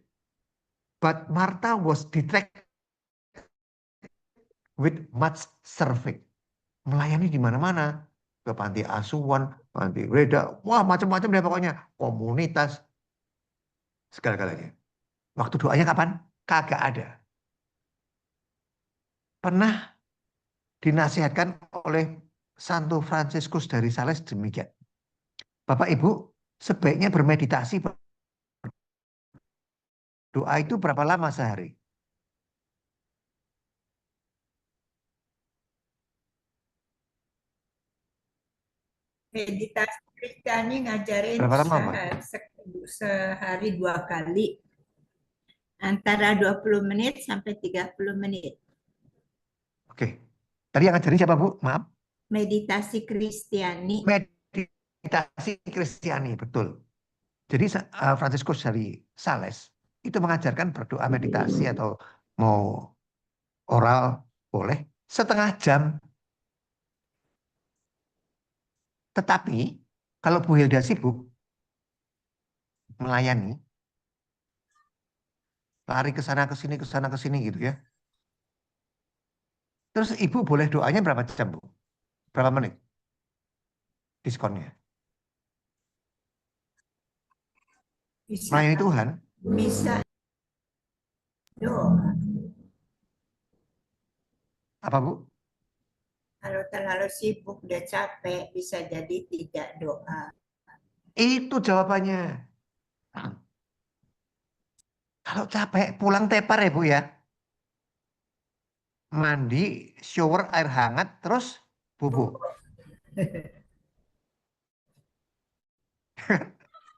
But Martha was distracted with much serving. Melayani di mana-mana. Ke panti asuhan, panti reda, wah macam-macam deh pokoknya. Komunitas, segala-galanya. Waktu doanya kapan? Kagak ada. Pernah dinasihatkan oleh Santo Fransiskus dari Sales demikian. Bapak Ibu, sebaiknya bermeditasi. Doa itu berapa lama sehari? Meditasi Kristiani ngajarin Berapa lama, Pak? sehari 2 kali. Antara 20 menit sampai 30 menit. Oke. Tadi yang ngajarin siapa, Bu? Maaf. Meditasi Kristiani. Meditasi Kristiani, betul. Jadi Fransiskus dari Sales itu mengajarkan berdoa meditasi atau mau oral boleh setengah jam. Tetapi kalau Bu Hilda sibuk melayani, lari ke sana ke sini gitu ya. Terus Ibu boleh doanya berapa jam, Bu? Berapa menit? Diskonnya. Bisa, Melayani Tuhan. bisa doa. Apa, Bu? Kalau terlalu sibuk, udah capek, bisa jadi tidak doa. Itu jawabannya. Kalau capek pulang tepar ya, Bu ya. Mandi, shower air hangat, terus bubuk.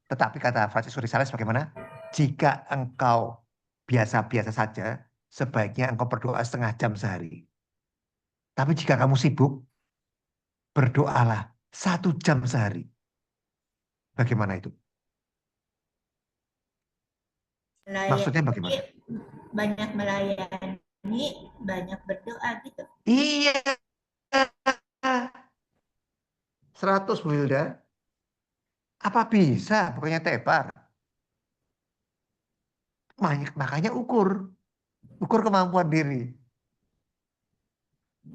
Tetapi kata Fransiskus Sales bagaimana? Jika engkau biasa-biasa saja, sebaiknya engkau berdoa setengah jam sehari. Tapi jika kamu sibuk, berdoalah 1 jam sehari. Bagaimana itu? Maksudnya bagaimana? Banyak melayani, banyak berdoa gitu. Iya. 100 Bu Hilda. Apa bisa? Bukannya tepar. Makanya ukur kemampuan diri.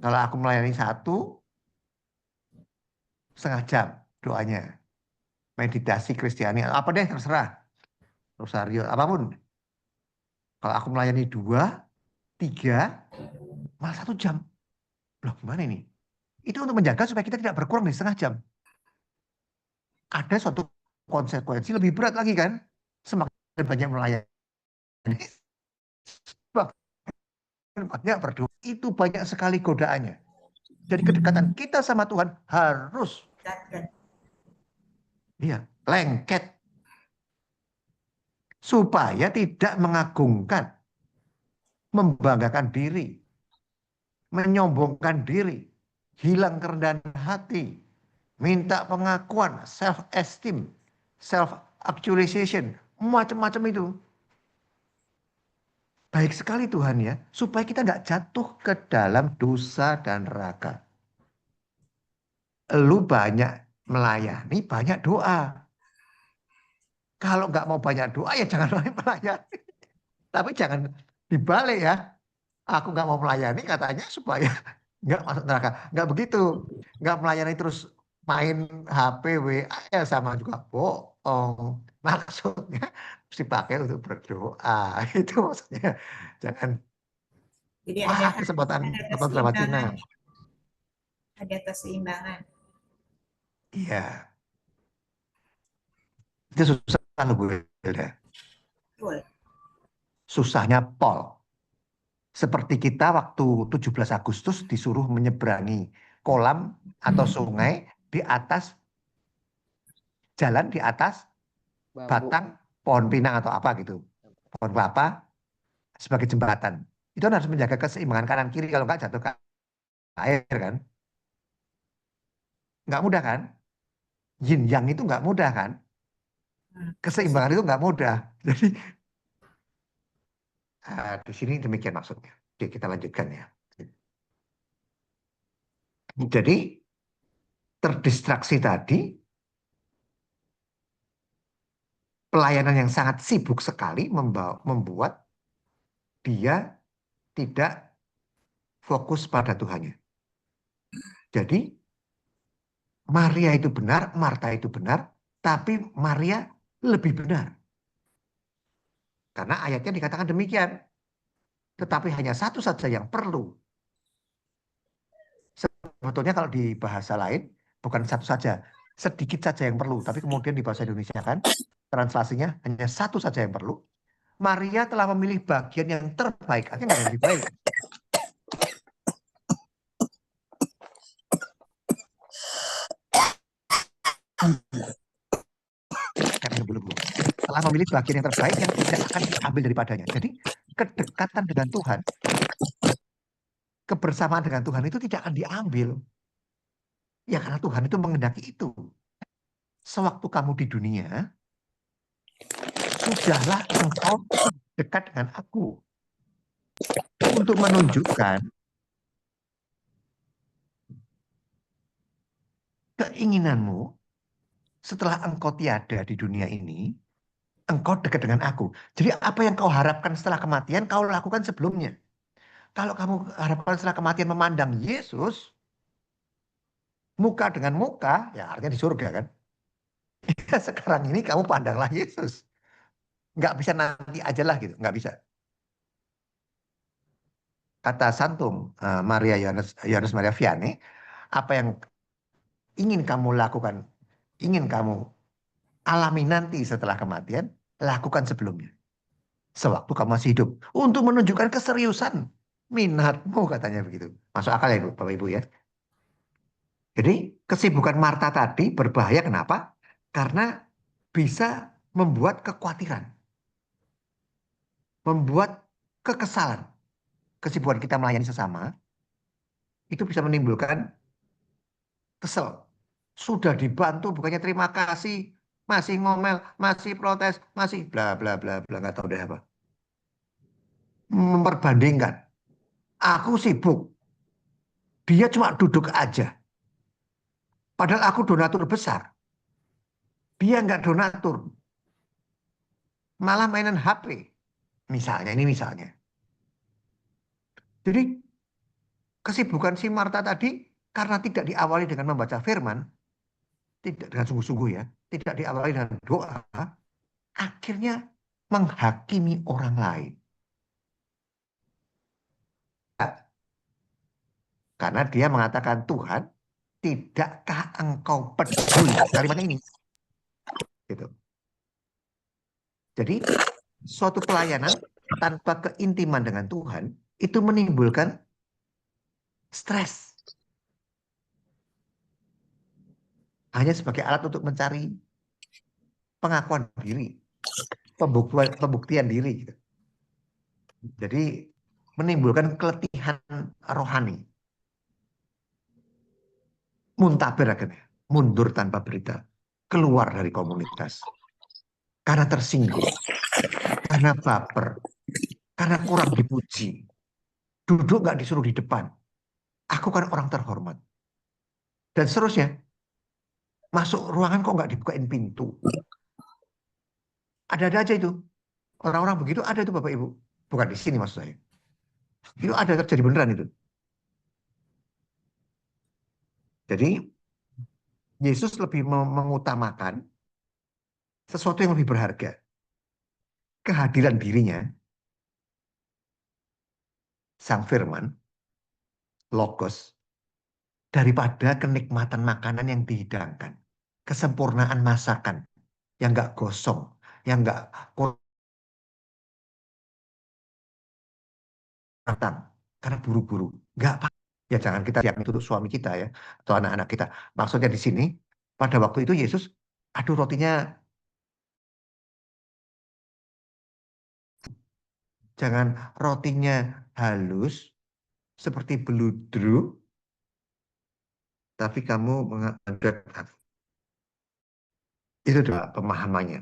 Kalau aku melayani 1,5 jam doanya. Meditasi Kristiani, apa deh terserah. Rosario, apapun. Kalau aku melayani 2, 3, malah 1 jam. Loh gimana ini? Itu untuk menjaga supaya kita tidak berkurang di setengah jam. Ada suatu konsekuensi lebih berat lagi kan? Semakin banyak melayani, semakin banyak berdoa. Itu banyak sekali godaannya. Jadi kedekatan kita sama Tuhan harus lengket. Supaya tidak mengagungkan, membanggakan diri, menyombongkan diri, hilang kerendahan hati, minta pengakuan, self-esteem, self-actualization, macam-macam itu. Baik sekali Tuhan ya, supaya kita tidak jatuh ke dalam dosa dan neraka. Lu banyak melayani, banyak doa. Kalau nggak mau banyak doa ya jangan melayani. Tapi jangan dibalik ya. Aku nggak mau melayani katanya supaya nggak masuk neraka. Nggak begitu. Nggak melayani terus main HP, WA ya sama juga bohong. Maksudnya mesti pakai untuk berdoa. Itu maksudnya. Jangan Jadi Wah, ada kesempatan nonton drama Cina. keseimbangan. Ada keseimbangan. Iya, itu susah loh Bu Hilda. Betul. Susahnya Pol. Seperti kita waktu 17 Agustus disuruh menyeberangi kolam atau sungai di atas jalan di atas Bambu. batang pohon pinang atau apa gitu. Pohon kelapa sebagai jembatan. Itu harus menjaga keseimbangan kanan kiri kalau nggak jatuh ke air kan. Nggak mudah kan? Yin yang itu nggak mudah kan? Keseimbangan itu nggak mudah. Jadi di sini demikian maksudnya. Oke, kita lanjutkan ya. Jadi terdistraksi tadi, pelayanan yang sangat sibuk sekali membuat dia tidak fokus pada Tuhannya. Jadi Maria itu benar, Marta itu benar, tapi Maria lebih benar. Karena ayatnya dikatakan demikian. Tetapi hanya satu saja yang perlu. Sebetulnya kalau di bahasa lain, bukan satu saja, sedikit saja yang perlu. Tapi kemudian di bahasa Indonesia kan, translasinya hanya satu saja yang perlu. Maria telah memilih bagian yang terbaik. Artinya nggak ada yang lebih baik. Karena belum. Telah memilih bagian yang terbaik yang tidak akan diambil daripadanya. Jadi kedekatan dengan Tuhan, kebersamaan dengan Tuhan itu tidak akan diambil. Ya karena Tuhan itu menghendaki itu. Sewaktu kamu di dunia, sudahlah engkau dekat dengan aku. Untuk menunjukkan keinginanmu setelah engkau tiada di dunia ini, engkau dekat dengan aku. Jadi apa yang kau harapkan setelah kematian, kau lakukan sebelumnya. Kalau kamu harapkan setelah kematian memandang Yesus, muka dengan muka, ya artinya di surga kan. Sekarang ini kamu pandanglah Yesus. Nggak bisa nanti aja lah gitu, nggak bisa. Kata Santum Maria Yohanes Maria Vianney, apa yang ingin kamu lakukan, ingin kamu alami nanti setelah kematian, lakukan sebelumnya. Sewaktu kamu masih hidup. Untuk menunjukkan keseriusan minatmu katanya begitu. Masuk akal ya Bapak Ibu ya. Jadi kesibukan Marta tadi berbahaya kenapa? Karena bisa membuat kekhawatiran. Membuat kekesalan. Kesibukan kita melayani sesama itu bisa menimbulkan kesel. Sudah dibantu bukannya terima kasih, masih ngomel, masih protes, masih bla bla bla bla nggak tahu deh apa. Memperbandingkan. Aku sibuk. Dia cuma duduk aja. Padahal aku donatur besar. Dia nggak donatur. Malah mainan HP. Misalnya, ini misalnya. Jadi kesibukan si Marta tadi karena tidak diawali dengan membaca firman, tidak dengan sungguh-sungguh ya, tidak diawali dengan doa, akhirnya menghakimi orang lain. Karena dia mengatakan, Tuhan, tidakkah engkau peduli? Kalimatnya ini. Gitu. Jadi suatu pelayanan tanpa keintiman dengan Tuhan itu menimbulkan stres. Hanya sebagai alat untuk mencari pengakuan diri, pembuktian diri. Gitu. Jadi menimbulkan keletihan rohani. Muntaber akhirnya, mundur tanpa berita, keluar dari komunitas. Karena tersinggung, karena baper, karena kurang dipuji. Duduk nggak disuruh di depan. Aku kan orang terhormat. Dan seterusnya. Masuk ruangan kok nggak dibukain pintu. Ada-ada aja itu. Orang-orang begitu ada itu Bapak Ibu. Bukan di sini maksud saya. Itu ada terjadi beneran itu. Jadi Yesus lebih mengutamakan sesuatu yang lebih berharga. Kehadiran dirinya sang firman, logos, daripada kenikmatan makanan yang dihidangkan, kesempurnaan masakan yang nggak gosong, yang nggak matang, karena buru-buru. Nggak apa. Ya jangan kita lihat itu untuk suami kita ya, atau anak-anak kita. Maksudnya di sini, pada waktu itu Yesus, aduh rotinya jangan rotinya halus seperti beludru, tapi kamu menganggap itu adalah pemahamannya.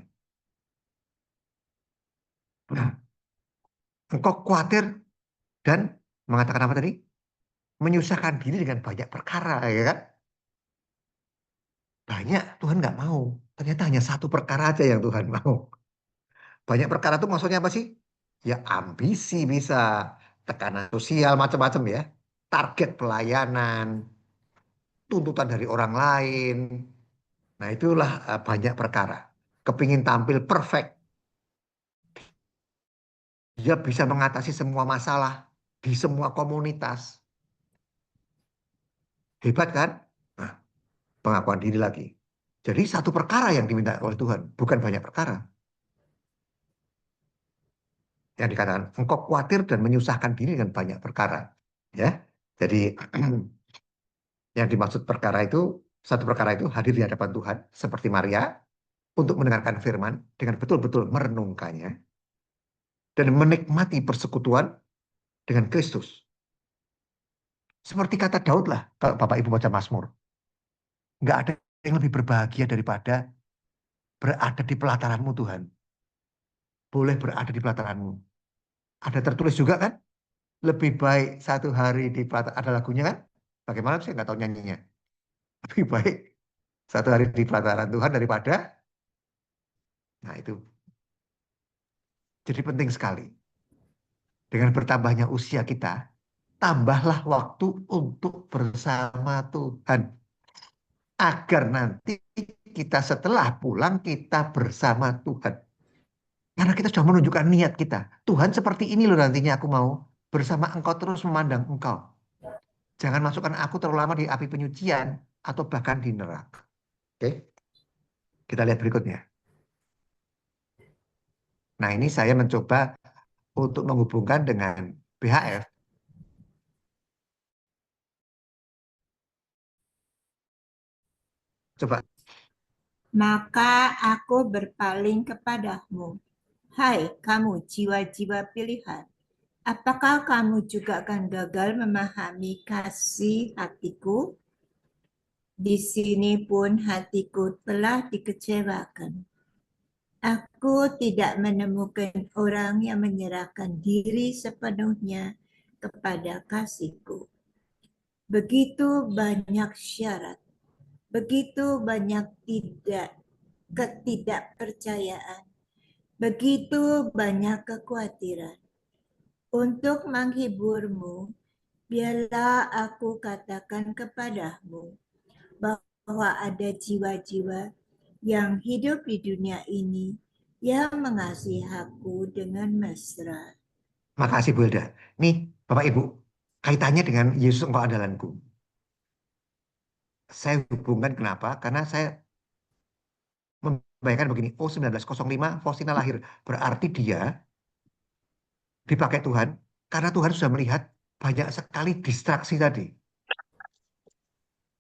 Nah, engkau khawatir dan mengatakan apa tadi? Menyusahkan diri dengan banyak perkara, ya kan? Banyak Tuhan nggak mau. Ternyata hanya satu perkara aja yang Tuhan mau. Banyak perkara itu maksudnya apa sih? Ya ambisi bisa, tekanan sosial macam-macam ya. Target pelayanan, tuntutan dari orang lain. Nah itulah banyak perkara. Kepingin tampil perfect. Dia bisa mengatasi semua masalah di semua komunitas. Hebat kan? Nah, pengakuan diri lagi. Jadi satu perkara yang diminta oleh Tuhan, bukan banyak perkara. Yang dikatakan, engkau khawatir dan menyusahkan diri dengan banyak perkara. Ya, jadi yang dimaksud perkara itu, satu perkara itu hadir di hadapan Tuhan, seperti Maria, untuk mendengarkan firman, dengan betul-betul merenungkannya, dan menikmati persekutuan dengan Kristus. Seperti kata Daud lah, kalau Bapak Ibu baca Mazmur. Nggak ada yang lebih berbahagia daripada berada di pelataranmu Tuhan. Boleh berada di pelataranmu. Ada tertulis juga kan? Lebih baik satu hari di pelataran, ada lagunya kan? Bagaimana saya nggak tahu nyanyinya. Lebih baik satu hari di pelataran Tuhan daripada, nah itu. Jadi penting sekali. Dengan bertambahnya usia kita, tambahlah waktu untuk bersama Tuhan. Agar nanti kita setelah pulang, kita bersama Tuhan. Karena kita sudah menunjukkan niat kita. Tuhan seperti ini loh nantinya aku mau. Bersama engkau terus memandang engkau. Jangan masukkan aku terlalu lama di api penyucian atau bahkan di neraka. Oke. Kita lihat berikutnya. Nah ini saya mencoba untuk menghubungkan dengan BHF. Coba. Maka aku berpaling kepadamu. Hai kamu jiwa-jiwa pilihan. Apakah kamu juga akan gagal memahami kasih hatiku? Di sini pun hatiku telah dikecewakan. Aku tidak menemukan orang yang menyerahkan diri sepenuhnya kepada kasihku. Begitu banyak syarat, begitu banyak ketidakpercayaan, begitu banyak kekhawatiran. Untuk menghiburmu, biarlah aku katakan kepadamu bahwa ada jiwa-jiwa yang hidup di dunia ini yang mengasihi aku dengan mesra. Makasih Bu Hilda. Nih Bapak Ibu, kaitannya dengan Yesus engkau andalanku. Saya hubungkan kenapa? Karena saya membayangkan begini, oh 1905 Faustina lahir. Berarti dia dipakai Tuhan, karena Tuhan sudah melihat banyak sekali distraksi tadi.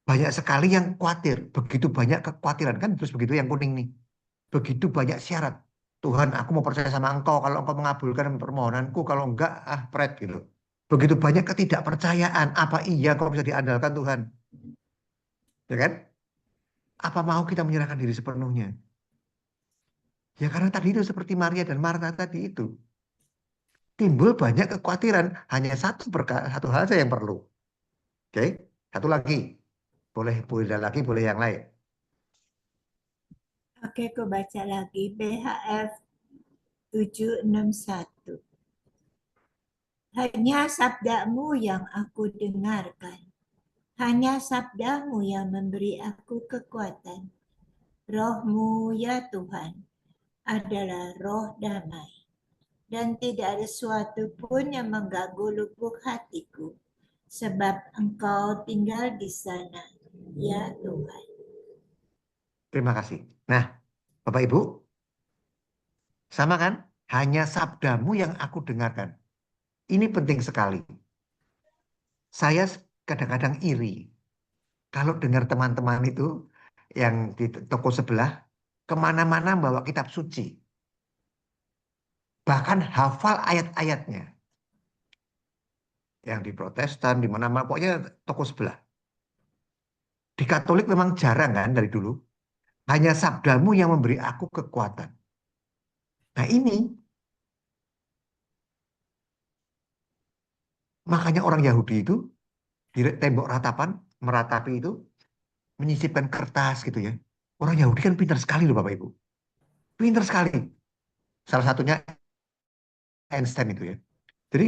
Banyak sekali yang khawatir, begitu banyak kekhawatiran. Kan terus begitu yang kuning nih. Begitu banyak syarat. Tuhan, aku mau percaya sama engkau kalau engkau mengabulkan permohonanku, kalau enggak, pret gitu. Begitu banyak ketidakpercayaan, apa iya kau bisa diandalkan Tuhan? Ya kan? Apa mau kita menyerahkan diri sepenuhnya? Ya karena tadi itu seperti Maria dan Martha tadi itu. Timbul banyak kekhawatiran, hanya satu hal saja yang perlu. Oke, satu lagi. Boleh lagi, boleh yang lain. Oke, aku baca lagi BHF 761. Hanya sabdamu yang aku dengarkan. Hanya sabdamu yang memberi aku kekuatan. Rohmu ya Tuhan adalah roh damai. dan tidak ada suatu pun yang mengganggu lubuk hatiku, sebab Engkau tinggal di sana, ya Tuhan. Terima kasih. Nah, Bapak Ibu, sama kan? Hanya sabdamu yang aku dengarkan. Ini penting sekali. Saya kadang-kadang iri kalau dengar teman-teman itu yang di toko sebelah kemana-mana bawa kitab suci. Bahkan hafal ayat-ayatnya. Yang di Protestan, di mana-mana, pokoknya toko sebelah. Di Katolik memang jarang kan dari dulu. Hanya sabdamu yang memberi aku kekuatan. Nah ini, makanya orang Yahudi itu di tembok ratapan, meratapi itu, menyisipkan kertas gitu ya. Orang Yahudi kan pintar sekali loh Bapak Ibu. Pintar sekali. Salah satunya Einstein itu ya. Jadi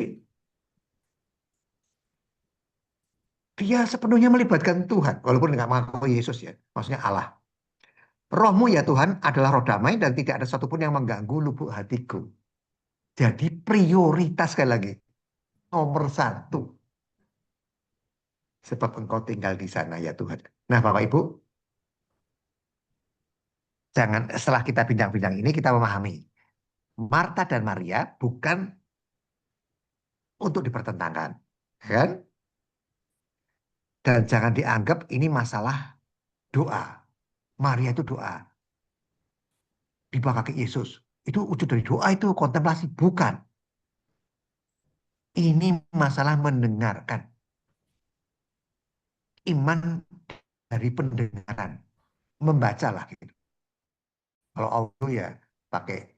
dia sepenuhnya melibatkan Tuhan. Walaupun nggak mengaku Yesus ya. Maksudnya Allah. Rohmu ya Tuhan adalah roh damai dan tidak ada satupun yang mengganggu lubuk hatiku. Jadi prioritas sekali lagi. Nomor satu. Sebab engkau tinggal di sana ya Tuhan. Nah Bapak Ibu. Jangan setelah kita bincang-bincang ini kita memahami. Marta dan Maria bukan untuk dipertentangkan. Kan? Dan jangan dianggap ini masalah doa. Maria itu doa. Di bawah kaki Yesus. Itu wujud dari doa itu kontemplasi. Bukan. Ini masalah mendengarkan. Iman dari pendengaran. Membaca lah gitu. Kalau audio ya pakai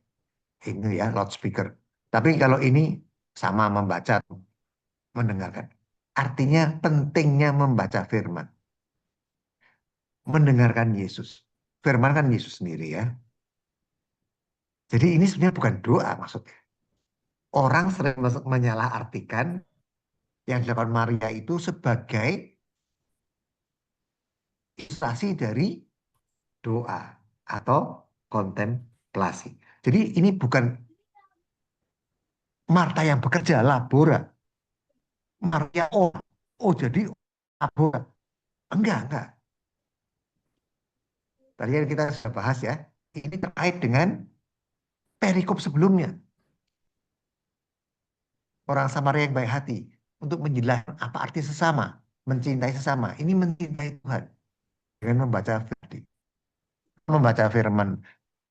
ini ya loudspeaker. Tapi kalau ini sama membaca, mendengarkan. Artinya pentingnya membaca firman. Mendengarkan Yesus. Firman kan Yesus sendiri ya. Jadi ini sebenarnya bukan doa maksudnya. Orang sering menyalahartikan yang dilakukan Maria itu sebagai ilustrasi dari doa atau kontemplasi. Jadi ini bukan Marta yang bekerja, labora. Maria, jadi labora. Enggak. Tadi yang kita sudah bahas ya, ini terkait dengan perikop sebelumnya. Orang Samaria yang baik hati untuk menjelaskan apa arti sesama, mencintai sesama. Ini mencintai Tuhan dengan membaca firman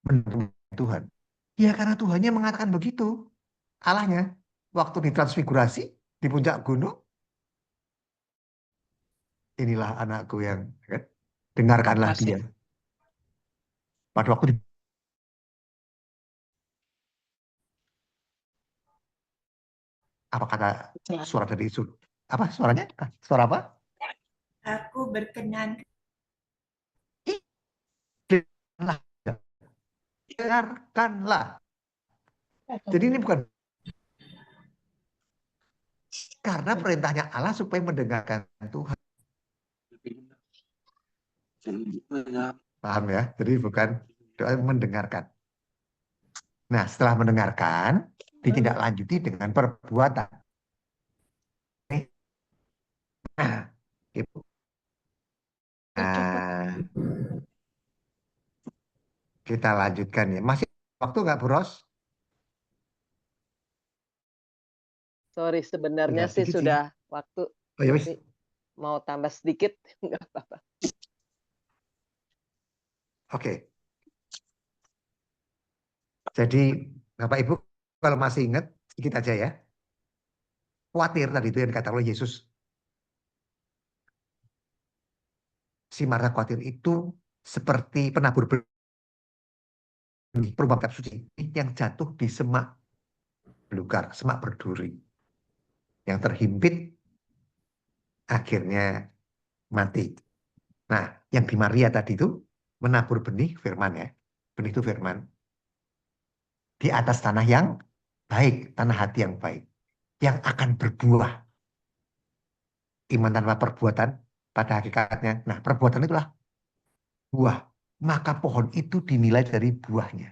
mencintai Tuhan. Ya karena Tuhannya mengatakan begitu. Allahnya waktu ditransfigurasi di puncak gunung, inilah anakku yang kan, dengarkanlah Kasih. dia. Pada waktu apa kata suara dari Yesus? Apa suaranya? Suara apa? Aku berkenan. Dengarkanlah. Jadi ini bukan karena perintahnya Allah supaya mendengarkan Tuhan. Paham ya? Jadi bukan doa mendengarkan. Nah, setelah mendengarkan, ditindaklanjuti dengan perbuatan. Nah, gitu. Nah, kita lanjutkan ya. Masih waktu nggak, Bros? Sorry, sebenarnya Tinggal sih sedikit sudah waktu. Oh, ya, wis. Tapi mau tambah sedikit, nggak apa-apa. Oke. Jadi, Bapak Ibu, kalau masih ingat, sedikit aja ya. Khawatir tadi itu yang dikatakan oleh Yesus. Si Marta khawatir itu seperti penabur benih, perubahan kitab suci yang jatuh di semak belukar, semak berduri. Yang terhimpit, akhirnya mati. Nah, yang di Maria tadi itu menabur benih firman ya. Benih itu firman. Di atas tanah yang baik, tanah hati yang baik. Yang akan berbuah. Iman tanpa perbuatan pada hakikatnya. Nah, perbuatan itulah buah. Maka pohon itu dinilai dari buahnya.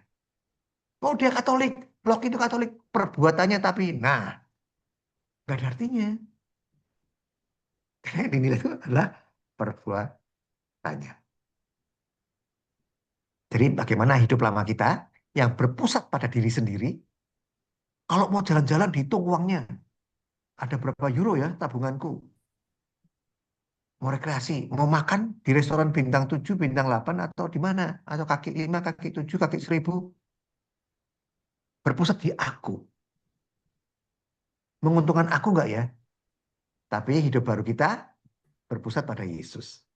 Oh, dia Katolik. Blok itu Katolik perbuatannya tapi, nah, nggak ada artinya. Karena yang dinilai itu adalah perbuatannya. Jadi bagaimana hidup lama kita yang berpusat pada diri sendiri. Kalau mau jalan-jalan dihitung uangnya. Ada berapa euro ya tabunganku. Mau rekreasi, mau makan di restoran bintang 7, bintang 8 atau di mana? Atau kaki 5, kaki 7, kaki 1000. Berpusat di aku. Menguntungkan aku nggak ya? Tapi hidup baru kita berpusat pada Yesus.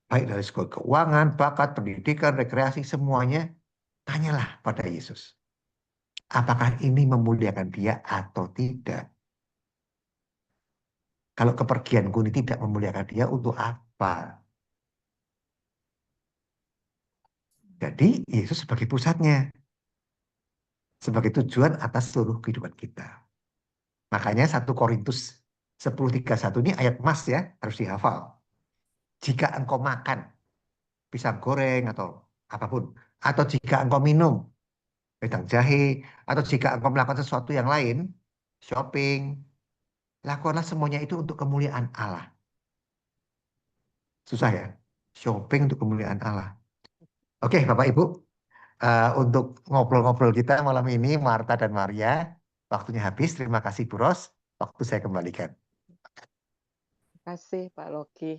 Baik dari segi keuangan, bakat, pendidikan, rekreasi, semuanya tanyalah pada Yesus. Apakah ini memuliakan dia atau tidak? Kalau kepergianku ini tidak memuliakan dia, untuk apa? Jadi Yesus sebagai pusatnya. Sebagai tujuan atas seluruh kehidupan kita. Makanya 1 Korintus 10:31 ini ayat emas ya, harus dihafal. Jika engkau makan pisang goreng atau apapun, atau jika engkau minum wedang jahe, atau jika engkau melakukan sesuatu yang lain, shopping, lakukanlah semuanya itu untuk kemuliaan Allah. Susah ya? Shopping untuk kemuliaan Allah. Oke, Bapak Ibu, untuk ngobrol-ngobrol kita malam ini, Marta dan Maria, waktunya habis. Terima kasih, Bu Ros. Waktu saya kembalikan. Terima kasih Pak Loki.